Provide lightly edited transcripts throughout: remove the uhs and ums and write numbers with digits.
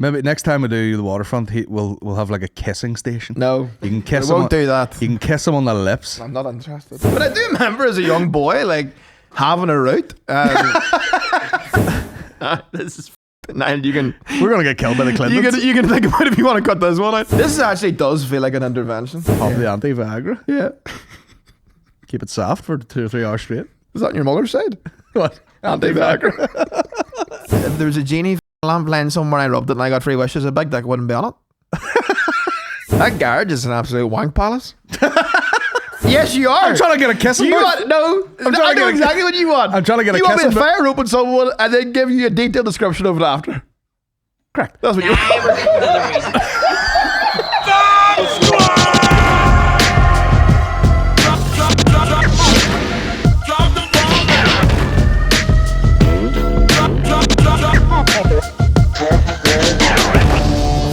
Maybe next time we do the waterfront, we'll have like a kissing station. No. You can kiss I him. won't do that. You can kiss him on the lips. I'm not interested. But I do remember as a young boy, like, having a route. This is Niall, you can... We're going to get killed by the Clintons. You can think about it if you want to cut this one out. This actually does feel like an intervention. Pop the anti-Viagra. Yeah. Keep it soft for 2 or 3 hours straight. Is that on your mother's side? What? Anti-Viagra. If there was a genie lamp laying somewhere, I rubbed it and I got 3 wishes, a big dick wouldn't be on it. That garage is an absolute wank palace. Yes, you are. I'm trying to get a kissing You booth. want, no, I know exactly what you want. I'm trying to get a You want me kissing to booth. fire open someone and then give you a detailed description of it after. Correct. That's what you want.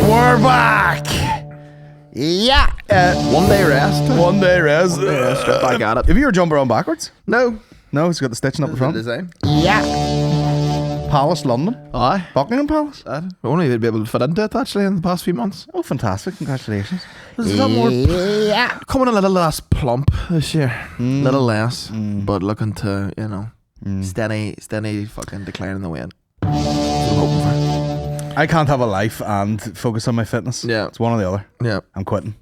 We're back. Yeah. One day rest. One day res. Straight back at it. Have you ever jumped around backwards? No. No, it's got the stitching up the front. Design. Yeah. Palace, London. Aye. Buckingham Palace. Only they'd be able to fit into it actually in the past few months. Oh, fantastic. Congratulations. There's a lot more. Yeah. Coming a little less plump this year. Little less. But looking to, steady fucking decline in the weight. That's what I'm hoping for. I can't have a life and focus on my fitness. Yeah. It's one or the other. Yeah. I'm quitting.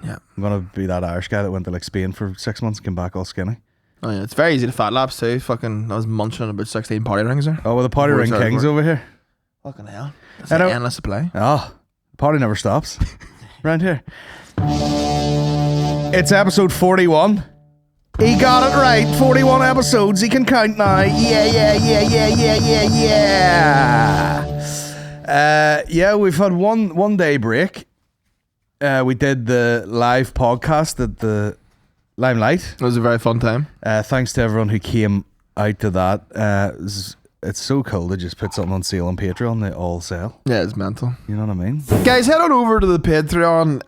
Yeah. I'm going to be that Irish guy that went to like Spain for 6 months and came back all skinny. Oh yeah, it's very easy to fat lapse too. Fucking, I was munching on about 16 party rings there. Oh, well, the party ring kings over here. Fucking hell. That's an endless supply. Oh, the party never stops. Around here. It's episode 41. He got it right. 41 episodes. He can count now. Yeah. Yeah, we've had one day break. We did the live podcast at the Limelight. It was a very fun time. Thanks to everyone who came out to that. It's so cool to just put something on sale on Patreon. They all sell. Yeah, it's mental. You know what I mean? Guys, head on over to the Patreon.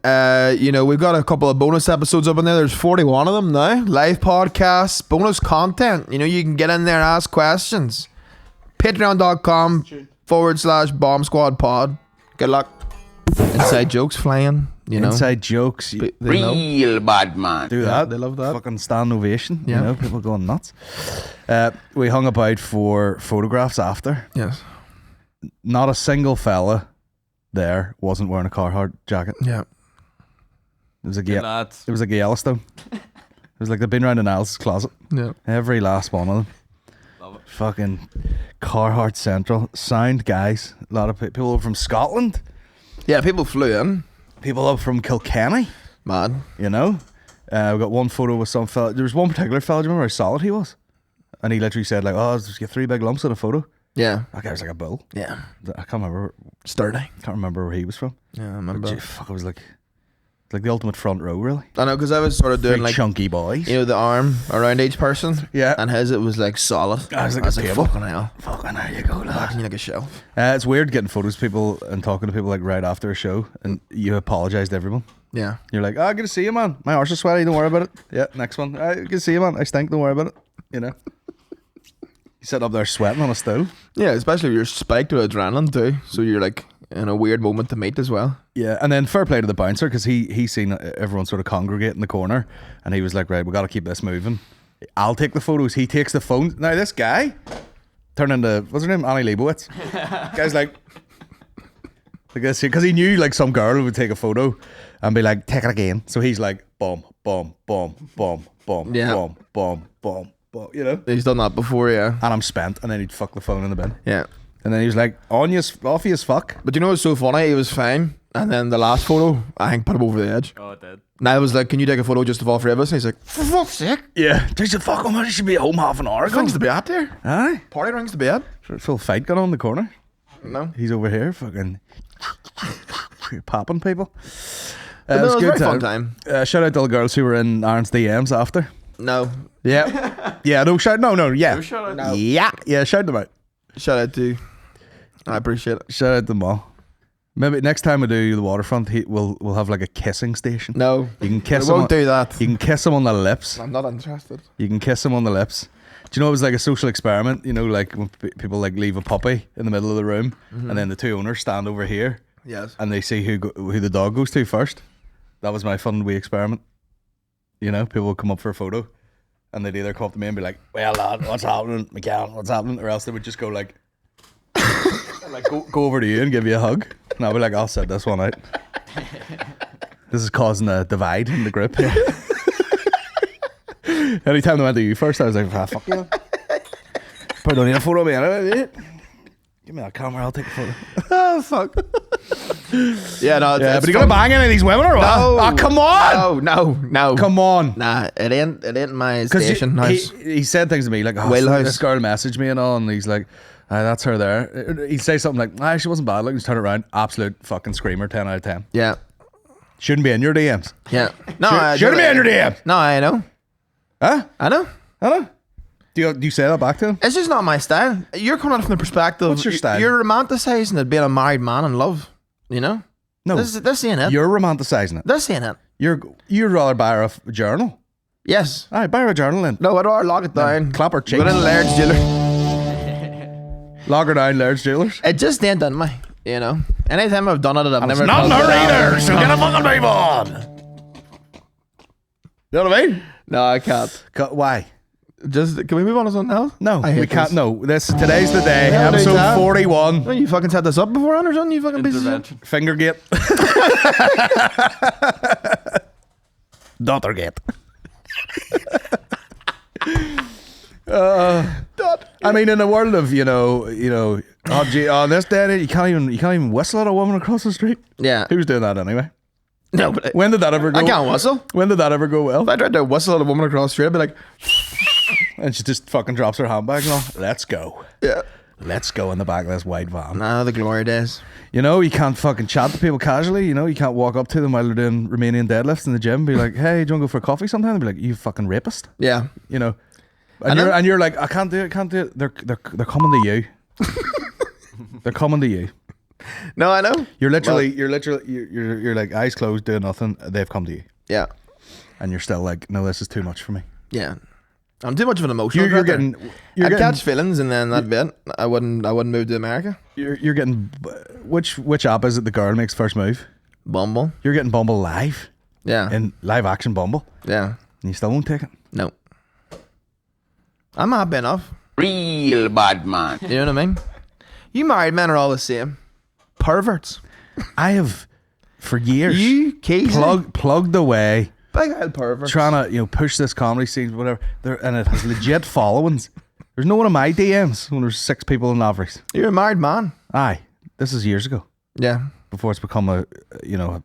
We've got a couple of bonus episodes up in there. There's 41 of them now. Live podcasts, bonus content. You can get in there and ask questions. Patreon.com/Bomb Squad Pod. Good luck. Inside jokes flying. Inside jokes. Real bad man. Do that. They love that. Fucking stand ovation. Yeah. People going nuts. We hung about for photographs after. Yes. Not a single fella there wasn't wearing a Carhartt jacket. Yeah. It was a Yellowstone. It was like they've been around in Niall's closet. Yeah. Every last one of them. Love it. Fucking Carhartt Central. Sound guys. A lot of people from Scotland. Yeah, people flew in. People up from Kilkenny. Mad. We got one photo with some fella. There was one particular fella. Do you remember how solid he was? And he literally said like, "Oh, just get 3 big lumps in a photo." Yeah. That guy was like a bull. Yeah. I can't remember. Sturdy. Can't remember where he was from. Yeah, I remember. But, fuck, it was like the ultimate front row, really. I know, because I was sort of doing Big like chunky boys. the arm around each person. Yeah. And his, it was like solid. I was like, fucking hell. Fucking there you go, lad. Backing you like a shelf. It's weird getting photos of people and talking to people like right after a show, and you apologise to everyone. Yeah. You're like, good to see you, man. My arse is sweaty. Don't worry about it. Yeah, next one. Good to see you, man. I stink. Don't worry about it. You're sitting up there sweating on a stool. Yeah, especially if you're spiked with adrenaline too. So you're like in a weird moment to meet as well. Yeah, and then fair play to the bouncer, because he seen everyone sort of congregate in the corner, and he was like, right, we got to keep this moving. I'll take the photos. He takes the phone. Now this guy turned into, what's her name? Annie Leibovitz. Guy's like this, because he knew like some girl would take a photo and be like, take it again. So he's like, boom, boom, boom, boom, boom, Yeah. boom, boom, boom, boom, He's done that before, yeah. And I'm spent, and then he'd fuck the phone in the bin. Yeah. And then he was like, off you as fuck. But what's so funny? He was fine. And then the last photo, I think, put him over the edge. Oh, it did. Niall was like, can you take a photo just of all 3 of us? And he's like, for fuck's sake. Yeah. There's a fuck, I should be home half an hour ago. Rings to be at there. Aye. Party rings to be at. Full fight going on in the corner. No. He's over here fucking popping people. But It was no, a it was good a very fun time. Shout out to the girls who were in Aaron's DMs after. No. Yeah. Yeah, no, shout, no, yeah. No shout out. No. Yeah, shout them out. Shout out to. I appreciate it. Shout out to them all. Maybe next time we do the waterfront, we'll have like a kissing station. No. You can kiss I him. won't do that. You can kiss him on the lips. I'm not interested. You can kiss him on the lips. Do you know it was like a social experiment? Like when people like leave a puppy in the middle of the room, and then the 2 owners stand over here Yes. and they see who the dog goes to first. That was my fun wee experiment. You know, people would come up for a photo, and they'd either come up to me and be like, "Well, lad, what's happening, McCann? What's happening?" Or else they would just go like, like go over to you and give you a hug, and I'll be like, "I'll set this one out. This is causing a divide in the group." Anytime they went to you first, I was like, "Fuck you." Probably don't need a photo of me anyway. Give me that camera, I'll take a photo. Oh, fuck. Yeah, no. Yeah, but you gonna bang any of these women or what? No. Oh, come on! No. Come on! Nah, it ain't my station house. He said things to me like, "Oh, Wheelhouse. this girl messaged me and all," and he's like, "That's her there." He'd say something like, "She wasn't bad." Like, just turn it around, absolute fucking screamer, 10 out of 10. Yeah. Shouldn't be in your DMs. Yeah. No, Shouldn't be in your DMs. No, I know. Huh? I know. Do you say that back to him? It's just not my style. You're coming at it from the perspective. What's your style? You're romanticizing it being a married man in love. You know? No. This ain't it. You're romanticizing it. This ain't it. You'd rather buy her a journal. Yes. Alright, buy her a journal then. No, I'd rather lock it down. Clap her cheeks. Go to the Laird's jeweler. Log her down, Laird's Jewelers. It just ain't done me. You know? Anytime I've done it, I've never. Not felt her it. either, so get a fucking move on. You know what I mean? No, I can't. Why? Just can we move on to something else? No, I hate we can't. this. No, today's the day. Yeah, Episode anytime. 41. No, you fucking set this up before, or something. You fucking pieces of shit. Intervention. Fingergate. Daughtergate. I mean, in the world of on this day you can't even whistle at a woman across the street. Yeah. Who's doing that anyway? No, but When did that ever go? I can't whistle. When did that ever go well? If I tried to whistle at a woman across the street, I'd be like, And she just fucking drops her handbag and all. Let's go. yeah. Let's go in the back of this white van. Nah, the glory days. You know, you can't fucking chat to people casually. You know, you can't walk up to them while they're doing Romanian deadlifts in the gym. Be like, "Hey, do you want to go for a coffee sometime?" They'll be like, "You fucking rapist." Yeah. You know, and you're like, "I can't do it. Can't do it." They're coming to you. They're coming to you. No, I know. You're like eyes closed, doing nothing. They've come to you, Yeah. and you're still like, "No, this is too much for me." Yeah. I'm too much of an emotional. You're character. getting. I'd catch feelings and then that'd be it. I wouldn't move to America. You're getting. Which app is it? The girl makes first move. Bumble. You're getting Bumble live Yeah. in live action Bumble, Yeah. and you still won't take it. No. I'm happy enough. Real bad man. You know what I mean? You married men are all the same. Perverts. I have, for years, You Casey. plugged away, Big old perverts. trying to push this comedy scene, whatever. And it has legit followings. There's no one in my DMs when there's 6 people in Lavery's. You're a married man. Aye, this is years ago Yeah. before it's become a You've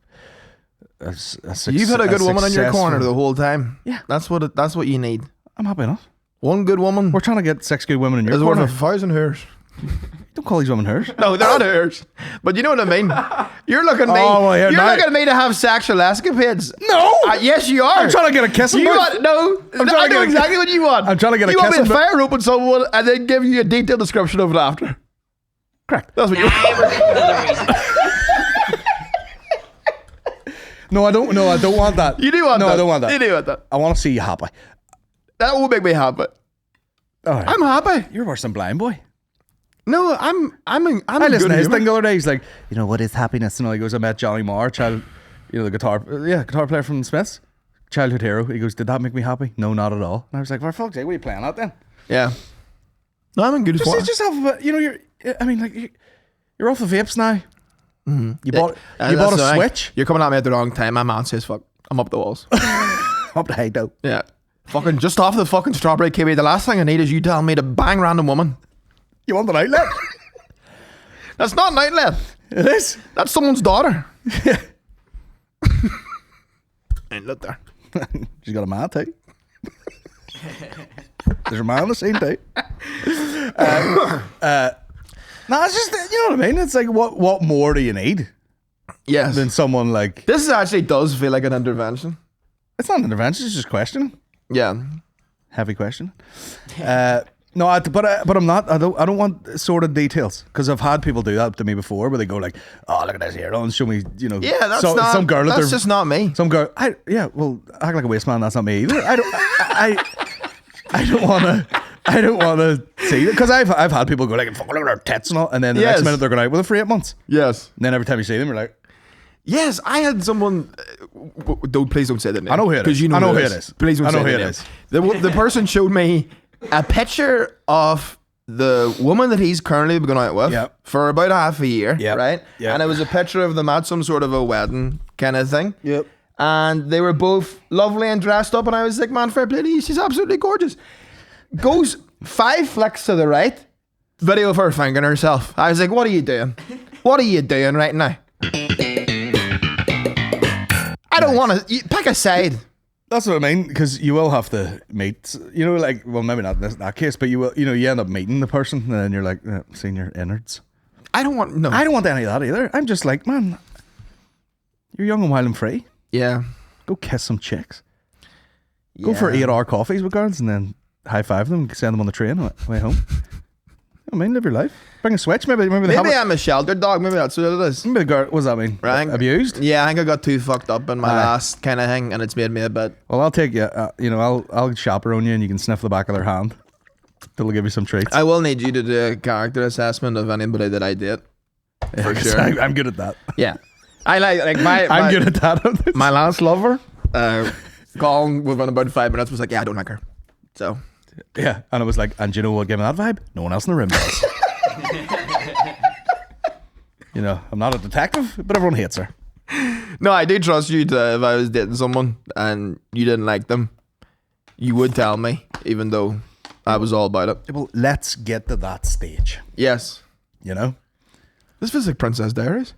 had a good woman in your corner the whole time. Yeah. That's what you need. I'm happy enough. One good woman We're trying to get 6 good women in your is worth corner. 1,000 hers. Don't call these women hers. No, they're not hers. But you know what I mean? You're looking at me. Oh, well, here, you're now- looking at me to have sexual escapades. No, Yes, you are. I'm trying to get a kiss. You want no? trying to I know get a- exactly what you want. I'm trying to get a You want kiss me to in- fire open someone and then give you a detailed description of it after. Correct. That's what you want. No, I don't. No, I don't want that. You do want no, that. I don't want that. You do want that. I want to see you happy. That will make me happy. All right. I'm happy. You're worse than Blind Boy. No, I'm I in listened good to his humor. thing the other day. He's like, what is happiness? And he goes, I met Johnny Marr, the guitar player from the Smiths, childhood hero. He goes, did that make me happy? No, not at all. And I was like, for fuck's sake, what are you playing at then? Yeah. No, I'm in good form. Just have a bit, you're off the vapes now. Mm-hmm. You bought That's a the thing. Switch. You're coming at me at the wrong time. I'm antsy as fuck. I'm up the walls. Up the height though. Yeah. Fucking just off the fucking strawberry kiwi. The last thing I need is you telling me to bang random woman. You want an outlet? That's not an outlet. It is. That's someone's daughter. Ain't look there. She's got a man too. There's a man on the scene too. No, it's just, you know what I mean? It's like, what more do you need Yes. than someone like... This actually does feel like an intervention. It's not an intervention, it's just questioning. Yeah. Heavy question. No, but I'm not. I don't want sordid details because I've had people do that to me before, where they go like, "Oh, look at this here," and show me, Yeah, that's not. some girl. That's just not me. Some girl. Well, act like a waste man. That's not me either. I don't want to. I don't want to see it because I've had people go like, "Fuck, look at their tits and all," and then the next minute they're going out with it for 8 months. Yes. And then every time you see them, you're like, Yes, I had someone. Please don't say that name. I know who it is. Because you know I know who who it it is. is. Please don't I know say who that it name. is. The person showed me a picture of the woman that he's currently going out with Yep. for about half a year, Yep. right? Yep. And it was a picture of them at some sort of a wedding kind of thing. Yep. And they were both lovely and dressed up, and I was like, man, fair play to you. She's absolutely gorgeous. Goes 5 flicks to the right, video of her fingering herself. I was like, what are you doing? What are you doing right now? I don't want to pick a side. That's what I mean, because you will have to meet, you know, like, well, maybe not in that case, but you will, you know, you end up meeting the person, and then you're like, seeing your innards. I don't want I don't want any of that either. I'm just like, man, you're young and wild and free. Yeah. Go kiss some chicks. Go for 8-hour coffees with girls, and then high five them, send them on the train way home. I mean, live your life. Bring a switch, maybe. Maybe I'm a sheltered dog. Maybe that's what it is. Maybe the girl, what does that mean? Right? Abused? Yeah, I think I got too fucked up in my last kind of thing, and it's made me a bit. Well, I'll take you. You know, I'll chaperone you, and you can sniff the back of their hand. They'll give you some treats. I will need you to do a character assessment of anybody that I date. For sure. I'm good at that. Yeah. I like my. I'm good at that. My last lover, Colin, within about 5 minutes, was like, "Yeah, I don't like her." So. Yeah, and I was like, and you know what gave me that vibe? No one else in the room does. You know, I'm not a detective, but everyone hates her. No, I do trust you to, if I was dating someone and you didn't like them, you would tell me, even though I was all about it. Well, let's get to that stage. Yes. You know? This feels like Princess Diaries.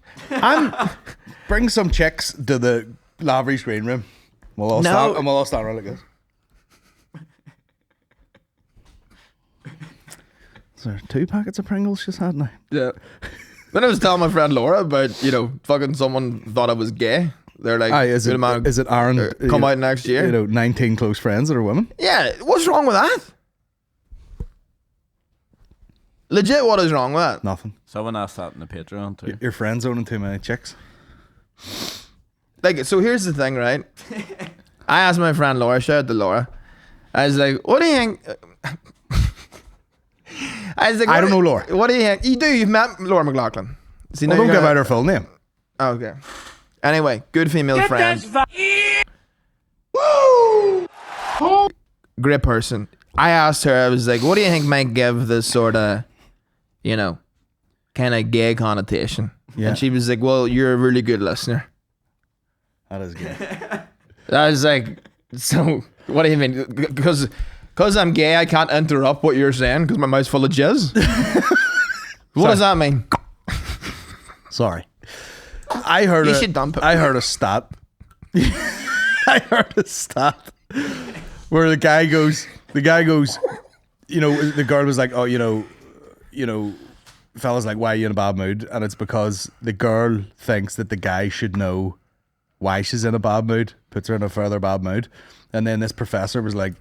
Bring some chicks to the Lavery's green room. We'll all stand around like this. Is there 2 packets of Pringles she's had now? Yeah. Then I was telling my friend Laura about, you know, fucking someone thought I was gay. They're like, is it Aaron? Come out next year. You know, 19 close friends that are women. Yeah, what's wrong with that? Legit, what is wrong with that? Nothing. Someone asked that in the Patreon too. Your friends owning too many chicks. Like, so here's the thing, right? I asked my friend Laura, shout out to Laura. I was like, what do you think? I was like, I don't know Laura. What do you think? You've met Laura McLaughlin. See, Well, don't give out her full name. Okay. Anyway, good female friend. Great person. I asked her, I was like, what do you think might give this sort of, you know, kind of gay connotation? Yeah. And she was like, well, you're a really good listener. That is gay. I was like, so what do you mean? Because I'm gay, I can't interrupt what you're saying because my mouth's full of jizz? What does that mean? Sorry. I heard You should dump it. I heard a stat. I heard a stat where the guy goes, you know, the girl was like, oh, you know, fella's like, why are you in a bad mood? And it's because the girl thinks that the guy should know why she's in a bad mood, puts her in a further bad mood. And then this professor was like,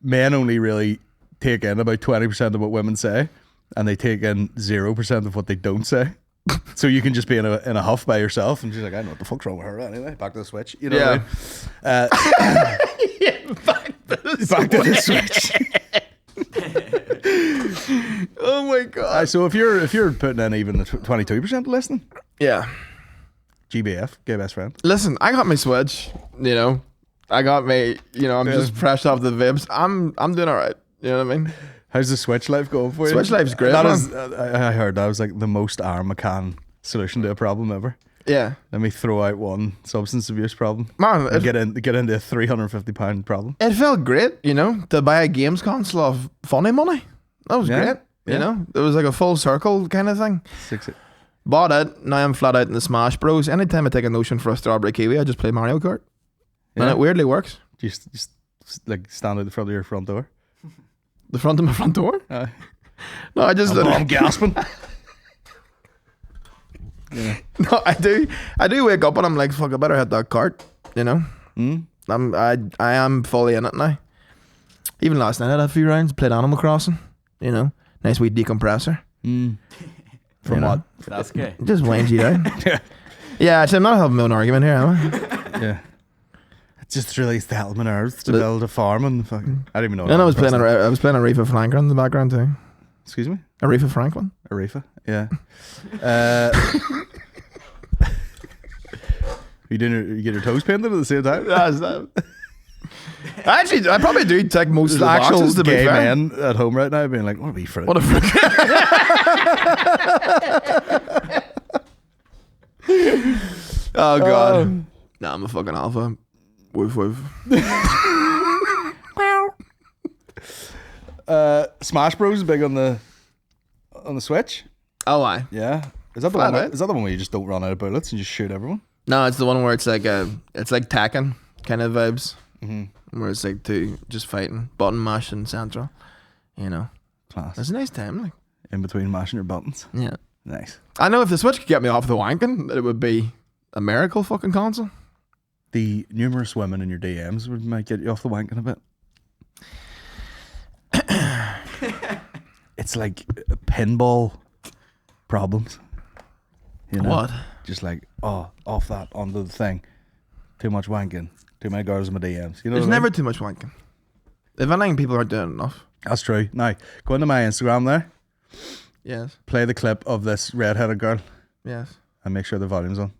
men only really take in about 20% of what women say, and they take in 0% of what they don't say. So you can just be in a huff by yourself, and she's like, I don't know what the fuck's wrong with her anyway. Back to the switch, you know. Yeah. What I mean? Back to the switch. Oh my God. So if you're putting in even the 22% listening, Yeah. GBF, gay best friend. Listen, I got my switch, you know. I got my, you know, I'm just fresh off the vapes. I'm doing all right. You know what I mean? How's the switch life going for you? Switch life's great, That man. is, I heard that was like the most McCann solution to a problem ever. Yeah. Let me throw out one substance abuse problem. Man, And get into a £350 problem. it felt great, you know, to buy a games console of funny money. That was Yeah, great. yeah. You know, it was like a full circle kind of thing. 6 Bought it. Now I'm flat out in the Smash Bros. Anytime I take a notion for a strawberry kiwi, I just play Mario Kart. And Yeah. it weirdly works. Just like stand out the front of your front door. The front of my front door? No, I just... I'm gasping. No, I do wake up and I'm like, fuck, I better hit that cart, you know? I am fully in it now. Even last night I had a few rounds, played Animal Crossing, you know? Nice wee decompressor. From what? That's gay. Just winds you down. Yeah. Yeah, actually, I'm not having my own argument here, am I? Yeah. Just released the Hellman Earth to build a farm and fucking. I don't even know. And I was playing Aretha Franklin in the background too. Excuse me? Aretha Franklin. Aretha, yeah. You get your toes painted at the same time? That's that. Actually, I probably do take most of the Actual boxes to be gay fair. men at home right now being like, what a wee fruit. What a frick. Oh god. Nah, I'm a fucking alpha. Woof woof. Smash Bros is big on the Switch. Oh, aye. Yeah. Is that the Flat one? out. Is that the one where you just don't run out of bullets and just shoot everyone? No, it's the one where it's like Tekken kind of vibes. Where it's like just fighting, button mashing central. You know. Class. It's a nice time, like. In between mashing your buttons. Yeah. Nice. I know if the Switch could get me off the wanking, it would be a miracle fucking console. The numerous women in your DMs might get you off the wanking a bit. It's like pinball problems. You know? What? Just like, off that, onto the thing. Too much wanking. Too many girls in my DMs. You know There's what I mean? never too much wanking. If anything, people aren't doing enough. That's true. Now, go into my Instagram there. Yes. Play the clip of this redheaded girl Yes. and make sure the volume's on.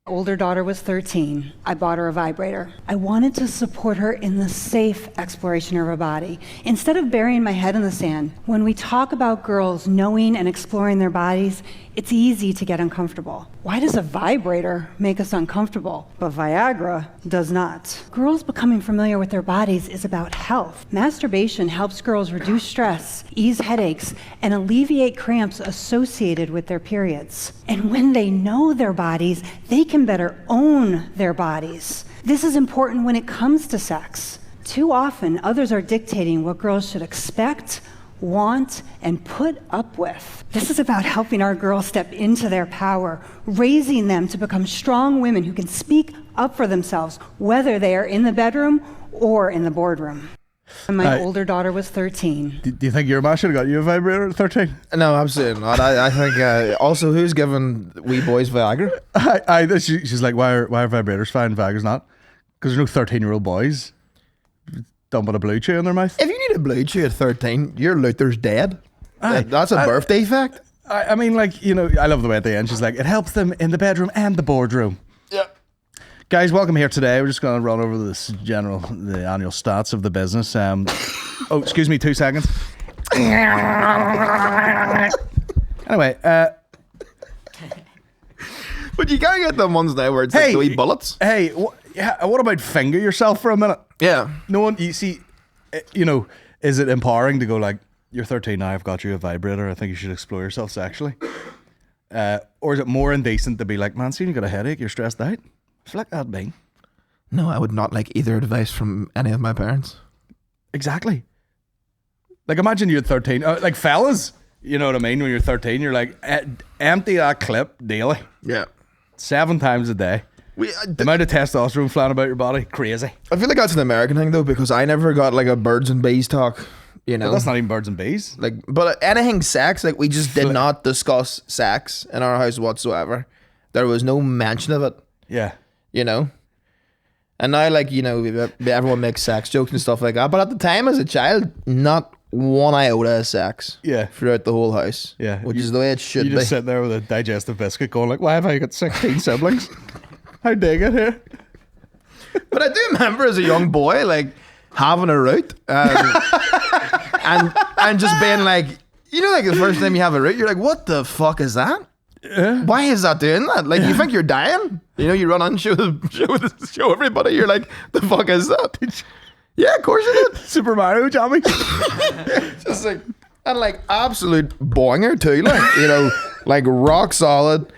Older daughter was 13. I bought her a vibrator. I wanted to support her in the safe exploration of her body, instead of burying my head in the sand. When we talk about girls knowing and exploring their bodies, it's easy to get uncomfortable. Why does a vibrator make us uncomfortable, but Viagra does not? Girls becoming familiar with their bodies is about health. Masturbation helps girls reduce stress, ease headaches, and alleviate cramps associated with their periods. And when they know their bodies, they can better own their bodies. This is important when it comes to sex. Too often, others are dictating what girls should expect, want, and put up with. This is about helping our girls step into their power, raising them to become strong women who can speak up for themselves, whether they are in the bedroom or in the boardroom. And my older daughter was 13. Do you think your ma should have got you a vibrator at 13? No, absolutely not. I think also who's giving wee boys Viagra? She's like, why are vibrators fine and Viagra's not? Because there's no 13-year-old boys dumping a blue chew in their mouth. If you need a blue chew at 13, your Luther's dead. That's a birth defect. I mean, like, you know, I love the way at the end she's like, it helps them in the bedroom and the boardroom. Yeah. Guys, welcome here today. We're just going to run over the annual stats of the business. Oh, excuse me, 2 seconds. Anyway, But you can't get them ones now where it's like the wee bullets. Hey, what about finger yourself for a minute? Yeah. No one, you see, you know, is it empowering to go like, you're 13 now, I've got you a vibrator, I think you should explore yourself sexually? Or is it more indecent to be like, man, see, you got a headache, you're stressed out? Flick that bing. No, I would not like either advice from any of my parents. Exactly. Like, imagine you're 13, like fellas, you know what I mean? When you're 13, you're like, empty that clip daily. Yeah. 7 times a day. The amount of testosterone flying about your body, crazy. I feel like that's an American thing though, because I never got like a birds and bees talk, you know. But that's not even birds and bees. Like, but anything sex, like we just did not discuss sex in our house whatsoever. There was no mention of it. Yeah. You know. And now, like, you know, everyone makes sex jokes and stuff like that. But at the time, as a child, not one iota of sex. Yeah. Throughout the whole house. Yeah. Which is the way it should be. You just sit there with a digestive biscuit going like, why have I got 16 siblings? How did I get here? But I do remember as a young boy, like, having a root. And just being like, you know, like the first time you have a root, you're like, what the fuck is that? Why is that doing that? Like, you think you're dying? You know, you run on and show everybody. You're like, the fuck is that? Yeah, of course you did. Super Mario jammy. Just like, and like absolute boinger too. Like, you know, like rock solid.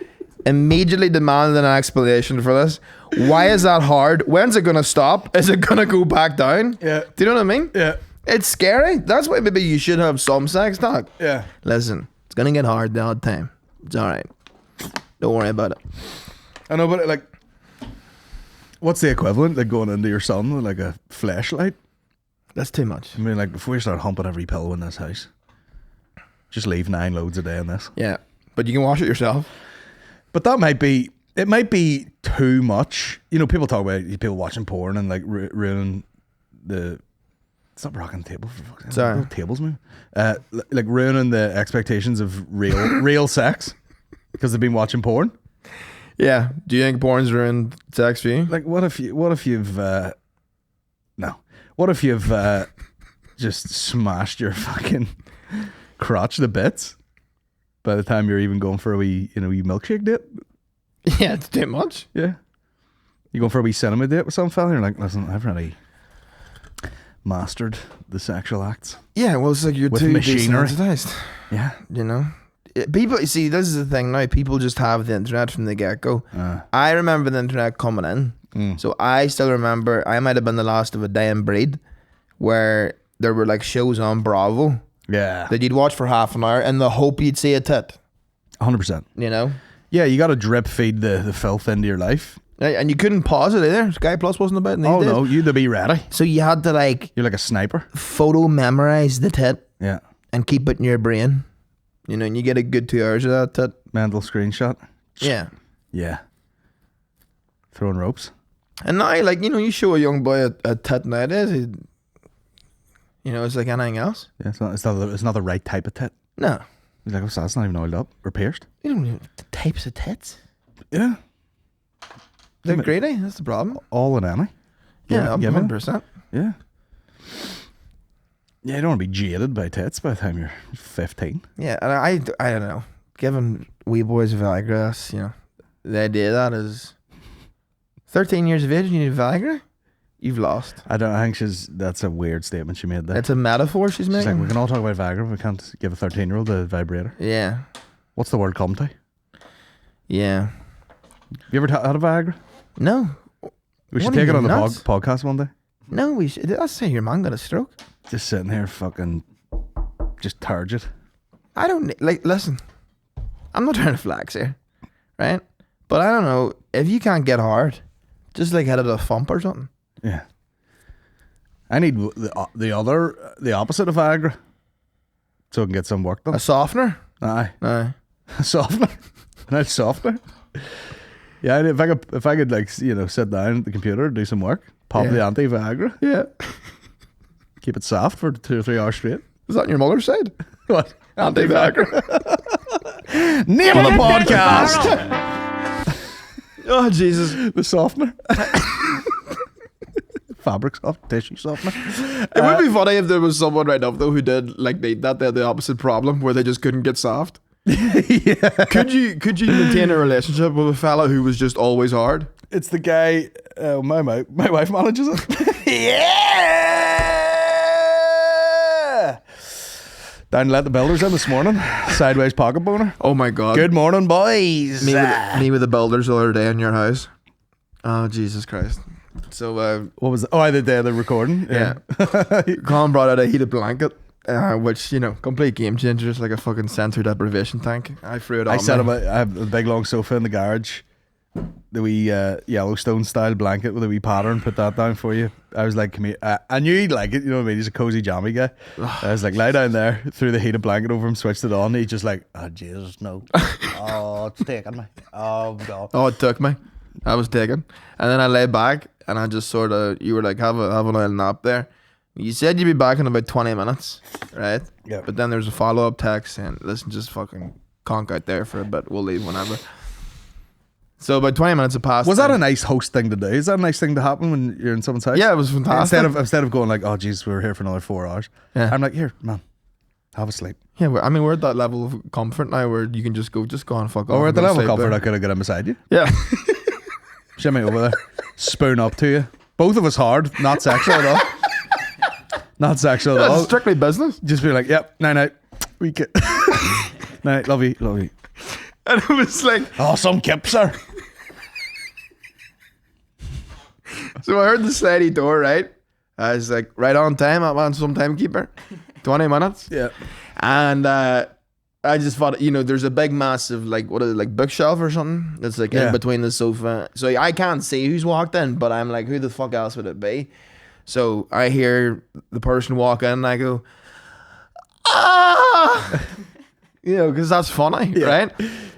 Immediately demanded an explanation for this. Why is that hard? When's it gonna stop? Is it gonna go back down? Yeah. Do you know what I mean? Yeah. It's scary. That's why maybe you should have some sex talk. Yeah. Listen, it's gonna get hard the odd time. It's alright. Don't worry about it. I know, but like, what's the equivalent? Like going into your son with like a flashlight? That's too much. I mean, like before you start humping every pillow in this house, just leave 9 loads a day in this. Yeah. But you can wash it yourself. But that might be, It might be too much. You know, people talk about people watching porn and like ruining the. Stop rocking the table for fuck's sake. Sorry. No tables move. Like ruining the expectations of real sex because they've been watching porn. Yeah. Do you think porn's ruined sex for you? Like, what if you've no? What if you've just smashed your fucking crotch to bits by the time you're even going for a wee milkshake date? Yeah, it's too much. Yeah. You going for a wee cinema date with some fella? You're like, listen, I've really mastered the sexual acts. Yeah, well, it's like you're With too machinery. desensitized. Yeah. You know? People, you see, this is the thing now. People just have the internet from the get-go. I remember the internet coming in. So I still remember, I might have been the last of a dying breed where there were like shows on Bravo Yeah. that you'd watch for half an hour in the hope you'd see a tit. 100%. You know? Yeah, you got to drip feed the filth into your life. And you couldn't pause it either. Sky Plus wasn't about it. Oh no, you'd to be ready. So you had to like You're like a sniper. photo memorize the tit Yeah. and keep it in your brain. You know, and you get a good 2 hours of that tit. Mental screenshot. Yeah. Yeah. Throwing ropes. And now, like, you know, you show a young boy a tit nowadays, you know, it's like anything else. Yeah, it's not the right type of tit. No. He's like, oh, so that's not even oiled up or pierced. You don't know the types of tits. Yeah. They're Yeah, greedy. That's the problem. All in any. Yeah, Give it. 100%. Yeah. Yeah, you don't want to be jaded by tits by the time you're 15. Yeah, and I don't know. Giving wee boys Viagra, that's, you know, the idea of that is 13 years of age and you need Viagra? You've lost. I think that's a weird statement she made there. It's a metaphor she's She's like, making. we can all talk about Viagra, but we can't give a 13-year-old a vibrator. Yeah. What's the word come to? Yeah. You ever had a Viagra? No. We should What are take you, it on the nuts? podcast one day. No, we should. Let's say your man got a stroke. Just sitting here fucking just turgid. I don't, like, listen. I'm not trying to flex here, right? But I don't know. If you can't get hard, just like head it a thump or something. Yeah. I need the opposite of Viagra so I can get some work done. A softener? Aye. Aye. A softener. A nice softener. Yeah, if I could like, you know, sit down at the computer and do some work, pop Yeah. the anti-Viagra, Yeah. keep it soft for 2 or 3 hours straight. Is that on your mother's side? What? Anti-Viagra. Name of the podcast. Oh, Jesus. The softener. Fabric soft, tissue softener. It would be funny if there was someone right now, though, who did like they had the opposite problem where they just couldn't get soft. Yeah. Could you maintain a relationship with a fella who was just always hard? It's the guy. My wife manages it. Yeah. Down to let the builders in this morning. Sideways pocket boner. Oh my God. Good morning, boys. Me with the builders the other day in your house. Oh, Jesus Christ. So, What was it? Oh, the day of the recording. yeah. Colin brought out a heated blanket, which, you know, complete game changer. It's like a fucking sensor deprivation tank. I threw it on. I set me. up I have a big long sofa in the garage. The wee Yellowstone style blanket with a wee pattern. Put that down for you. I was like, come here. I knew he'd like it. You know what I mean? He's a cozy jammy guy. I was like, lie down there. Threw the heated blanket over him. Switched it on. He's just like, oh Jesus, no. Oh, it's taking me. Oh God. Oh, it took me. I was taken. And then I lay back and I just sort of, you were like, have a little nap there. You said you'd be back in about 20 minutes, right? Yeah. But then there's a follow-up text saying, listen, just fucking conk out there for a bit. We'll leave whenever. So about 20 minutes have passed. Was that a nice host thing to do? Is that a nice thing to happen when you're in someone's house? Yeah, it was fantastic. Instead of going like, oh Jesus, we were here for another 4 hours. Yeah. I'm like, here, man, have a sleep. Yeah, we're at that level of comfort now where you can just go and fuck off. Oh, we're at the and go level of sleep comfort there. I could have got in beside you. Yeah. Shimmy over there. Spoon up to you. Both of us hard, not sexual at all. Not sexual at That's all. strictly business. Just be like, yep, night. We can. Night, love you. And it was like, Oh, some kips, sir. so I heard the slidey door, right? I was like, right on time. I'm on some timekeeper. 20 minutes. Yeah. And I just thought, you know, there's a big massive, like, what is it, like bookshelf or something? That's like Yeah. in between the sofa. So I can't see who's walked in, but I'm like, who the fuck else would it be? So I hear the person walk in and I go, ah! You know, because that's funny, right?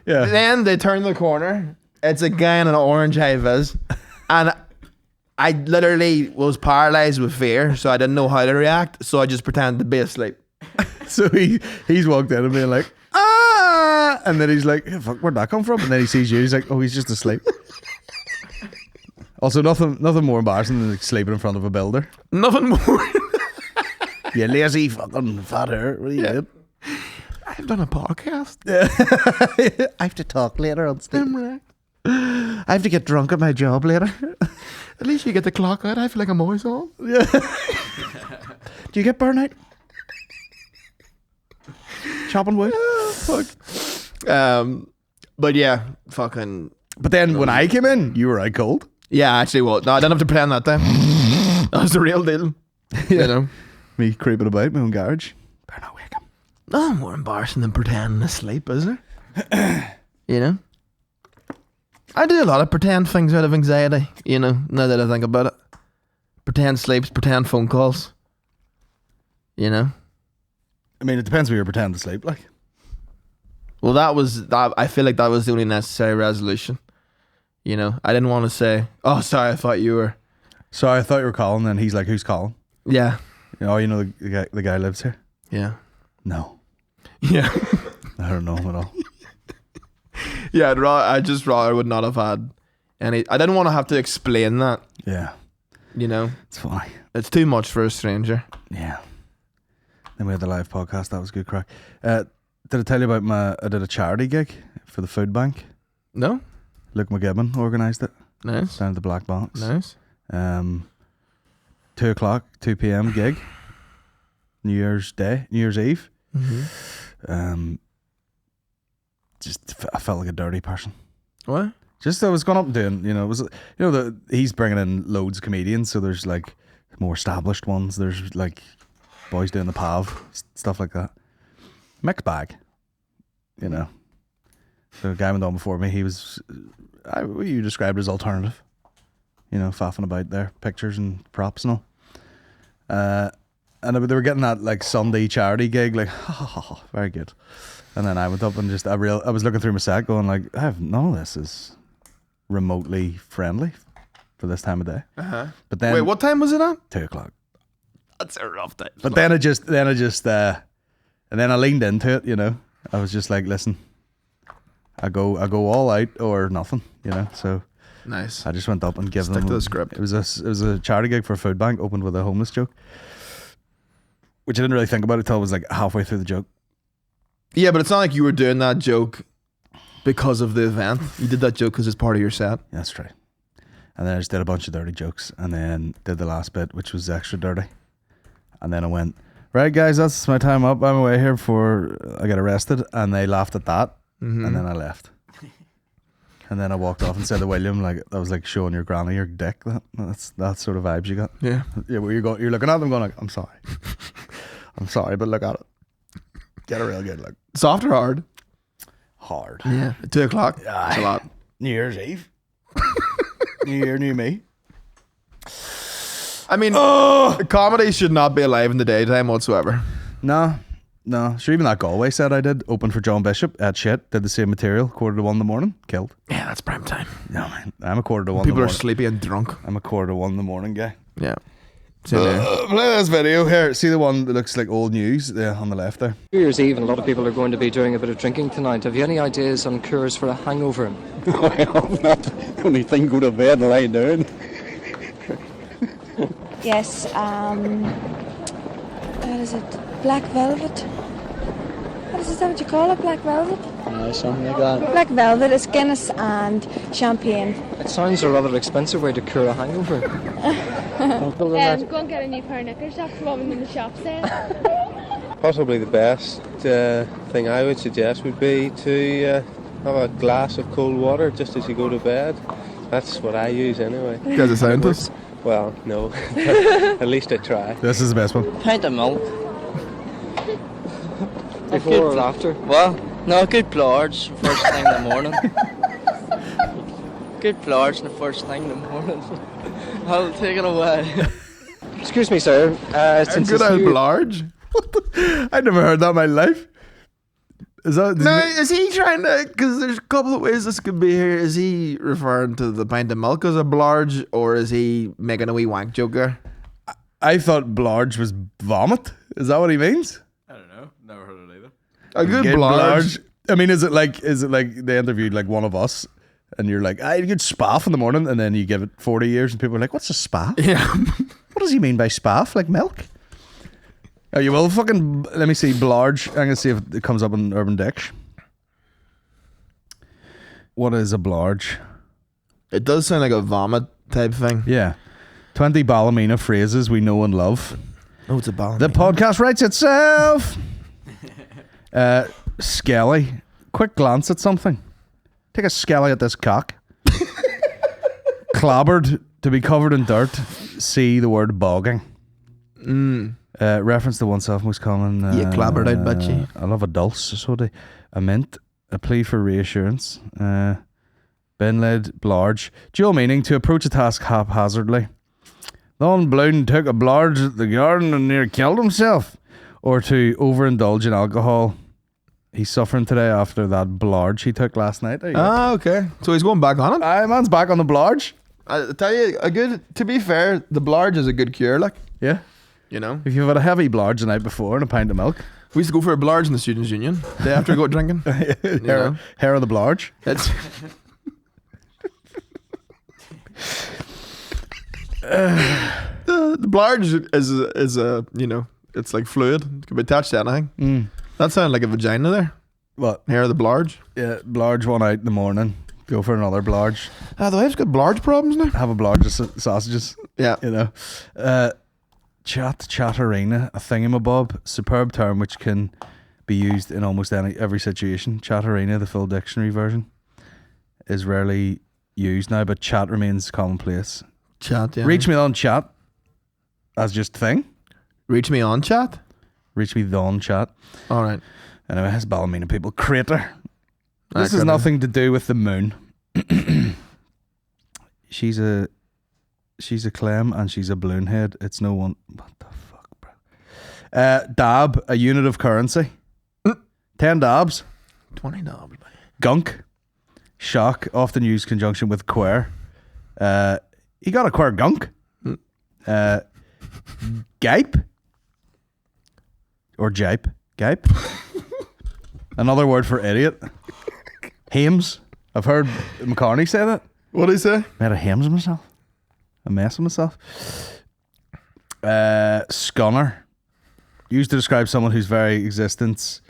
Yeah. Then they turn the corner It's a guy in an orange high vis, and I literally was paralyzed with fear, so I didn't know how to react. So I just pretended to be asleep. So he's walked in and being like, ah, and then he's like, hey, fuck, where'd that come from? And then he sees you. He's like, oh, he's just asleep. Also, nothing more embarrassing than like, sleeping in front of a builder. Nothing more. You lazy fucking fatter. What are you doing? I've done a podcast. I have to talk later on stage. I have to get drunk at my job later. At least you get the clock out. I feel like I'm always on. Yeah. Do you get burnout? Chopping wood? Fuck. But yeah, fucking. But then when I came in, you were out cold. Yeah, actually, well, no, I didn't have to pretend that time. That was the real deal. You know? Me creeping about my own garage. Better not wake him. Nothing more embarrassing than pretending to sleep, is there? You know? I do a lot of pretend things out of anxiety, you know, now that I think about it. Pretend sleeps, pretend phone calls. You know? I mean, it depends where you're pretending to sleep, like. Well, I feel like that was the only necessary resolution. You know? I didn't want to say, oh, sorry, I thought you were. Sorry, I thought you were calling, and he's like, who's calling? Yeah. Oh, you know the guy lives here? Yeah. No. Yeah. I don't know him at all. Yeah, I just rather would not have had any. I didn't want to have to explain that. Yeah. You know? It's funny. It's too much for a stranger. Yeah. Then we had the live podcast. That was good crack. Did I tell you about I did a charity gig for the food bank? No? Luke McGibbon organised it. Nice. Down at the Black Box. Nice. 2 p.m. gig. New Year's Eve. Mm-hmm. I felt like a dirty person. What? Just I was going up and doing, you know, he's bringing in loads of comedians, so there's like more established ones. There's like boys doing the PAV, stuff like that. Mixed bag, you know. The guy went on before me. He was, what you described as alternative, you know, faffing about there, pictures and props and all. And they were getting that like Sunday charity gig, like, very good. And then I went up and just I was looking through my set, going like, none of this is remotely friendly for this time of day. But then, wait, what time was it at? 2:00. That's a rough time. But then I leaned into it, you know. I was just like, listen, I go all out or nothing, you know. So nice. I just went up and gave them. Stick to the script. It was a charity gig for a food bank, opened with a homeless joke, which I didn't really think about until I was like halfway through the joke. Yeah, but it's not like you were doing that joke because of the event. You did that joke because it's part of your set. That's true. And then I just did a bunch of dirty jokes, and then did the last bit, which was extra dirty. And then I went, right, guys, that's my time up. I'm away here before I get arrested. And they laughed at that, and then I left. And then I walked off and said to William, like, that was like showing your granny your dick. That's sort of vibes you got. Yeah. Yeah, where you're looking at them going like, I'm sorry. I'm sorry, but look at it. Get a real good look. Soft or hard? Hard. Yeah. 2:00. It's a lot. New Year's Eve. New Year, new me. I mean, comedy should not be alive in the daytime whatsoever. No. Sure, even that Galway set I did, open for John Bishop at shit, did the same material, 1:45 in the morning, killed. Yeah, that's prime time. No, man. I'm a 1:45 in the morning. People are sleepy and drunk. I'm a 1:45 in the morning guy. Yeah. Same there. Play this video here. See the one that looks like old news on the left there? New Year's Eve, and a lot of people are going to be doing a bit of drinking tonight. Have you any ideas on cures for a hangover? I hope not. The only thing, go to bed and lie down. Yes, what is it? Black velvet? Is that what you call it? Black velvet? Something like that. Black velvet is Guinness and champagne. It sounds a rather expensive way to cure a hangover. Go and get a new pair of knickers. That's what one in the shop said. Possibly the best thing I would suggest would be to have a glass of cold water just as you go to bed. That's what I use anyway. You guys are scientists? Well, no. At least I try. This is the best one. Pint of milk. Before or after? Well, no, good BLARGE first thing in the morning. Good BLARGE the first thing in the morning. I'll take it away. Excuse me, sir. Since Good it's old you- BLARGE? I never heard that in my life. Is that No, is he trying to? Because there's a couple of ways this could be here. Is he referring to the pint of milk as a blarge, or is he making a wee wank joke there? I thought blarge was vomit. Is that what he means? I don't know. Never heard it either. A good Get blarge. I mean, is it like they interviewed like one of us, and you're like, I get spaff in the morning, and then you give it 40 years, and people are like, what's a spaff? Yeah. What does he mean by spaff? Like milk? Oh, you will fucking. Let me see blarge. I'm gonna see if it comes up in Urban Dictionary. What is a blarge? It does sound like a vomit type thing. Yeah. 20 Ballymena phrases we know and love. Oh, it's a ball. The podcast writes itself. Skelly. Quick glance at something. Take a skelly at this cock. Clobbered. To be covered in dirt. See the word bogging. Reference to oneself most common. Clobbered out bitchy. I love a dulce. So do a mint. A plea for reassurance. Bin led. Blarge. Dual meaning. To approach a task haphazardly. Don Blown took a blarge at the garden and near killed himself. Or to overindulge in alcohol. He's suffering today after that blarge he took last night. There you go. Ah, okay. So he's going back on it. Aye, man's back on the blarge. I tell you, to be fair, the blarge is a good cure, like, Yeah. you know. If you've had a heavy blarge the night before and a pint of milk. We used to go for a blarge in the Students' Union. Day after go out drinking. know. Hair of the blarge. It's the blarge is a, you know, it's like fluid. It can be attached to anything. That sounded like a vagina there. What? Hair of the blarge. Yeah, blarge one out in the morning. Go for another blarge. The wife's got blarge problems now. Have a blarge of sausages. Yeah. You know. Chatterina, a thingamabob. Superb term which can be used in almost every situation. Chatterina, the full dictionary version, is rarely used now, but chat remains commonplace. Chat, yeah. Reach me on chat as just thing. Reach me on chat. Reach me on chat. All right. Anyway, it has Ballymena people. Crater. This has Crater. nothing to do with the moon. she's a clem and she's a balloon head. It's no one. What the fuck, bro? Dab, a unit of currency. 10 dabs. 20 dabs. Gunk. Shock, often used in conjunction with queer. You got a queer gunk. Gape. Or jape. Gape. Another word for idiot. Hames. I've heard McCartney say that. What did he say? Made a hames of myself. A mess of myself. Scunner. Used to describe someone whose very existence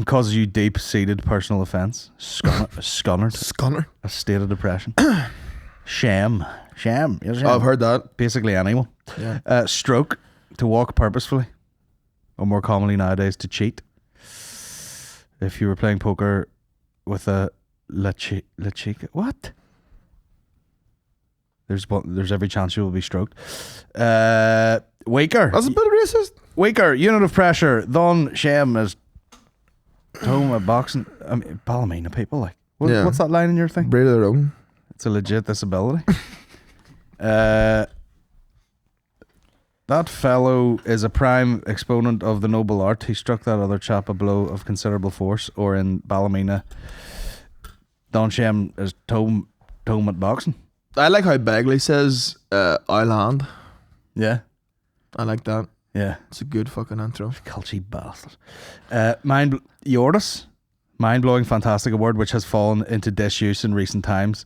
causes you deep-seated personal offence. Scunnered. Scunner. A state of depression. Sham. Yes, sham. I've heard that. Basically anyone. Yeah. Stroke. To walk purposefully. Or more commonly nowadays, to cheat. If you were playing poker with a la chica. What? There's every chance you will be stroked. Waker. That's a bit racist. Waker. Unit of pressure. Don shame is home at boxing. I mean, Ballymena people like. What's that line in your thing? Breed of their own. It's a legit disability. That fellow is a prime exponent of the noble art. He struck that other chap a blow of considerable force, or in Ballymena, Don Shem is tome at boxing. I like how Bagley says Island. Yeah. I like that. Yeah. It's a good fucking intro. Culty bastard. Yordis. Mind-blowing, fantastic award which has fallen into disuse in recent times.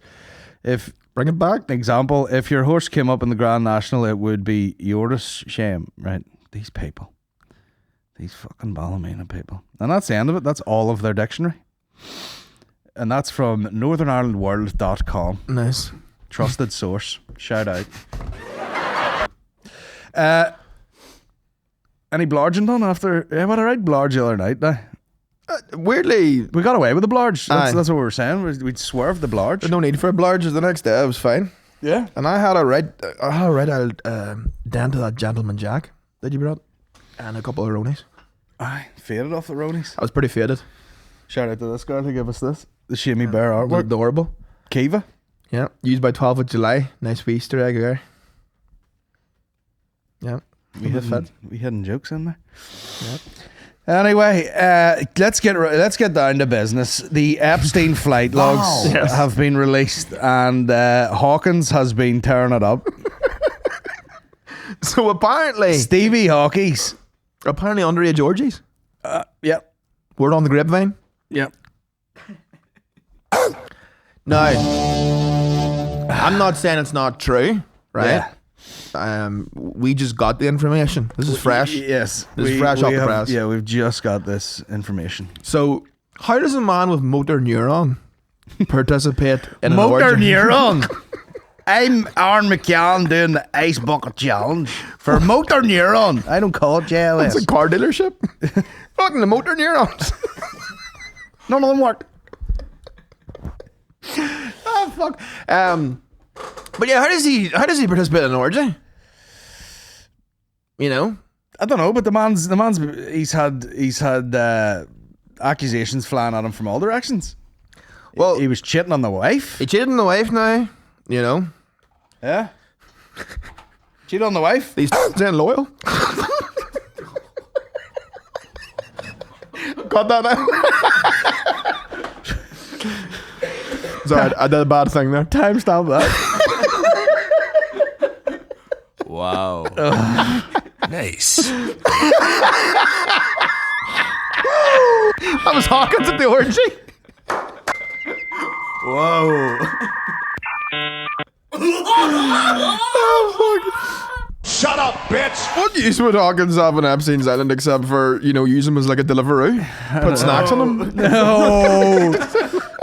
Bring it back. Example, if your horse came up in the Grand National, it would be Yordis shame, right? These people. These fucking Ballymena people. And that's the end of it. That's all of their dictionary. And that's from northernirelandworld.com. Nice. Trusted source. Shout out. Any blarging done after? Yeah, what I write blarge the other night now. Weirdly, We got away with the blarge. Aye. That's what we were saying. We'd swerved the blarge. there's no need for a blarge. The next day I was fine. Yeah. And I had a red down to that gentleman Jack that you brought. And a couple of Ronies. Aye. Faded off the Ronies. I was pretty faded. Shout out to this girl who gave us this. The Shamey Bear artwork. Adorable. Kiva. Yeah. Used by 12th of July. Nice wee Easter egg there. Yeah. We hidden jokes in there. Anyway, let's get down to business. The Epstein flight logs have been released, and Hawkins has been tearing it up. So apparently, Stevie Hawkins. apparently underage orgies. Yep. Word on the grapevine. Yep. Now, I'm not saying it's not true, right? Yeah. We just got the information. This is fresh. Yes. This is fresh off the press. Yeah, we've just got this information. So, how does a man with motor neuron participate in an Motor orgy? neuron. I'm Aaron McCann doing the Ice Bucket Challenge for Motor Neuron. I don't call it JLS. It's a car dealership. Fucking the motor neurons. None of them work. Oh fuck. But yeah, how does he participate in an orgy? You know? I don't know, but the man's he's had accusations flying at him from all directions. Well, he was cheating on the wife. He cheated on the wife now, you know. Yeah. Cheated on the wife. He's saying loyal. Got that now? Sorry, I did a bad thing there. Timestamp that. Wow. Nice. I was Hawkins at the orgy. Whoa. Shut up, bitch. What use would Hawkins have on Epstein's Island except for, you know, use him as like a Deliveroo? Put snacks on him? No.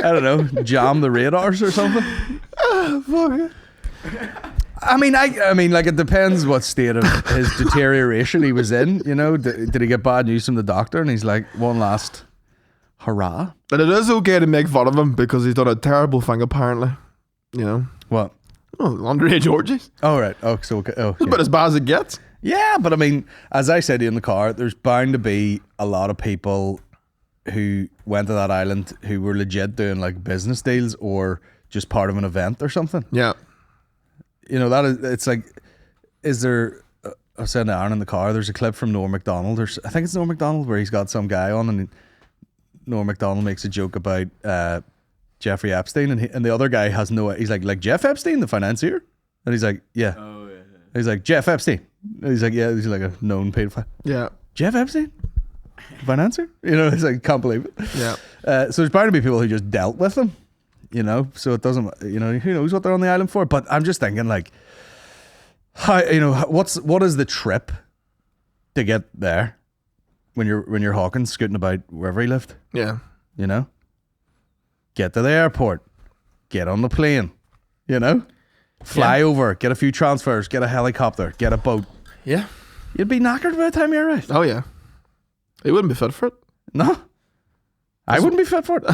I don't know. Jam the radars or something. Fuck. I mean, like it depends what state of his deterioration he was in. You know, did he get bad news from the doctor and he's like, one last hurrah? But it is okay to make fun of him because he's done a terrible thing apparently. You know? What? Oh, underage orgies. Oh, right. Oh, so okay. Oh, It's about as bad as it gets. yeah, but I mean, as I said in the car, there's bound to be a lot of people who went to that island who were legit doing like business deals or just part of an event or something. Yeah. You know, it's like, is there, I was saying to Aaron in the car, there's a clip from Norm Macdonald, I think it's Norm Macdonald, where he's got some guy on and Norm Macdonald makes a joke about Jeffrey Epstein and the other guy has he's like Jeff Epstein, the financier? And he's like, yeah. Oh, yeah. He's like, Jeff Epstein. And he's like, yeah, he's like a known pedophile. Yeah. Jeff Epstein? Financier? You know, it's like, can't believe it. Yeah. So there's bound to be people who just dealt with them, you know, so it doesn't, you know, who knows what they're on the island for. But I'm just thinking, like, how, you know, what is the trip to get there when you're Hawkins scooting about wherever he lived? Yeah. You know? Get to the airport, get on the plane, you know? Fly over, get a few transfers, get a helicopter, get a boat. Yeah. You'd be knackered by the time you arrived. Oh, yeah. He wouldn't be fit for it. No. I wouldn't be fit for it.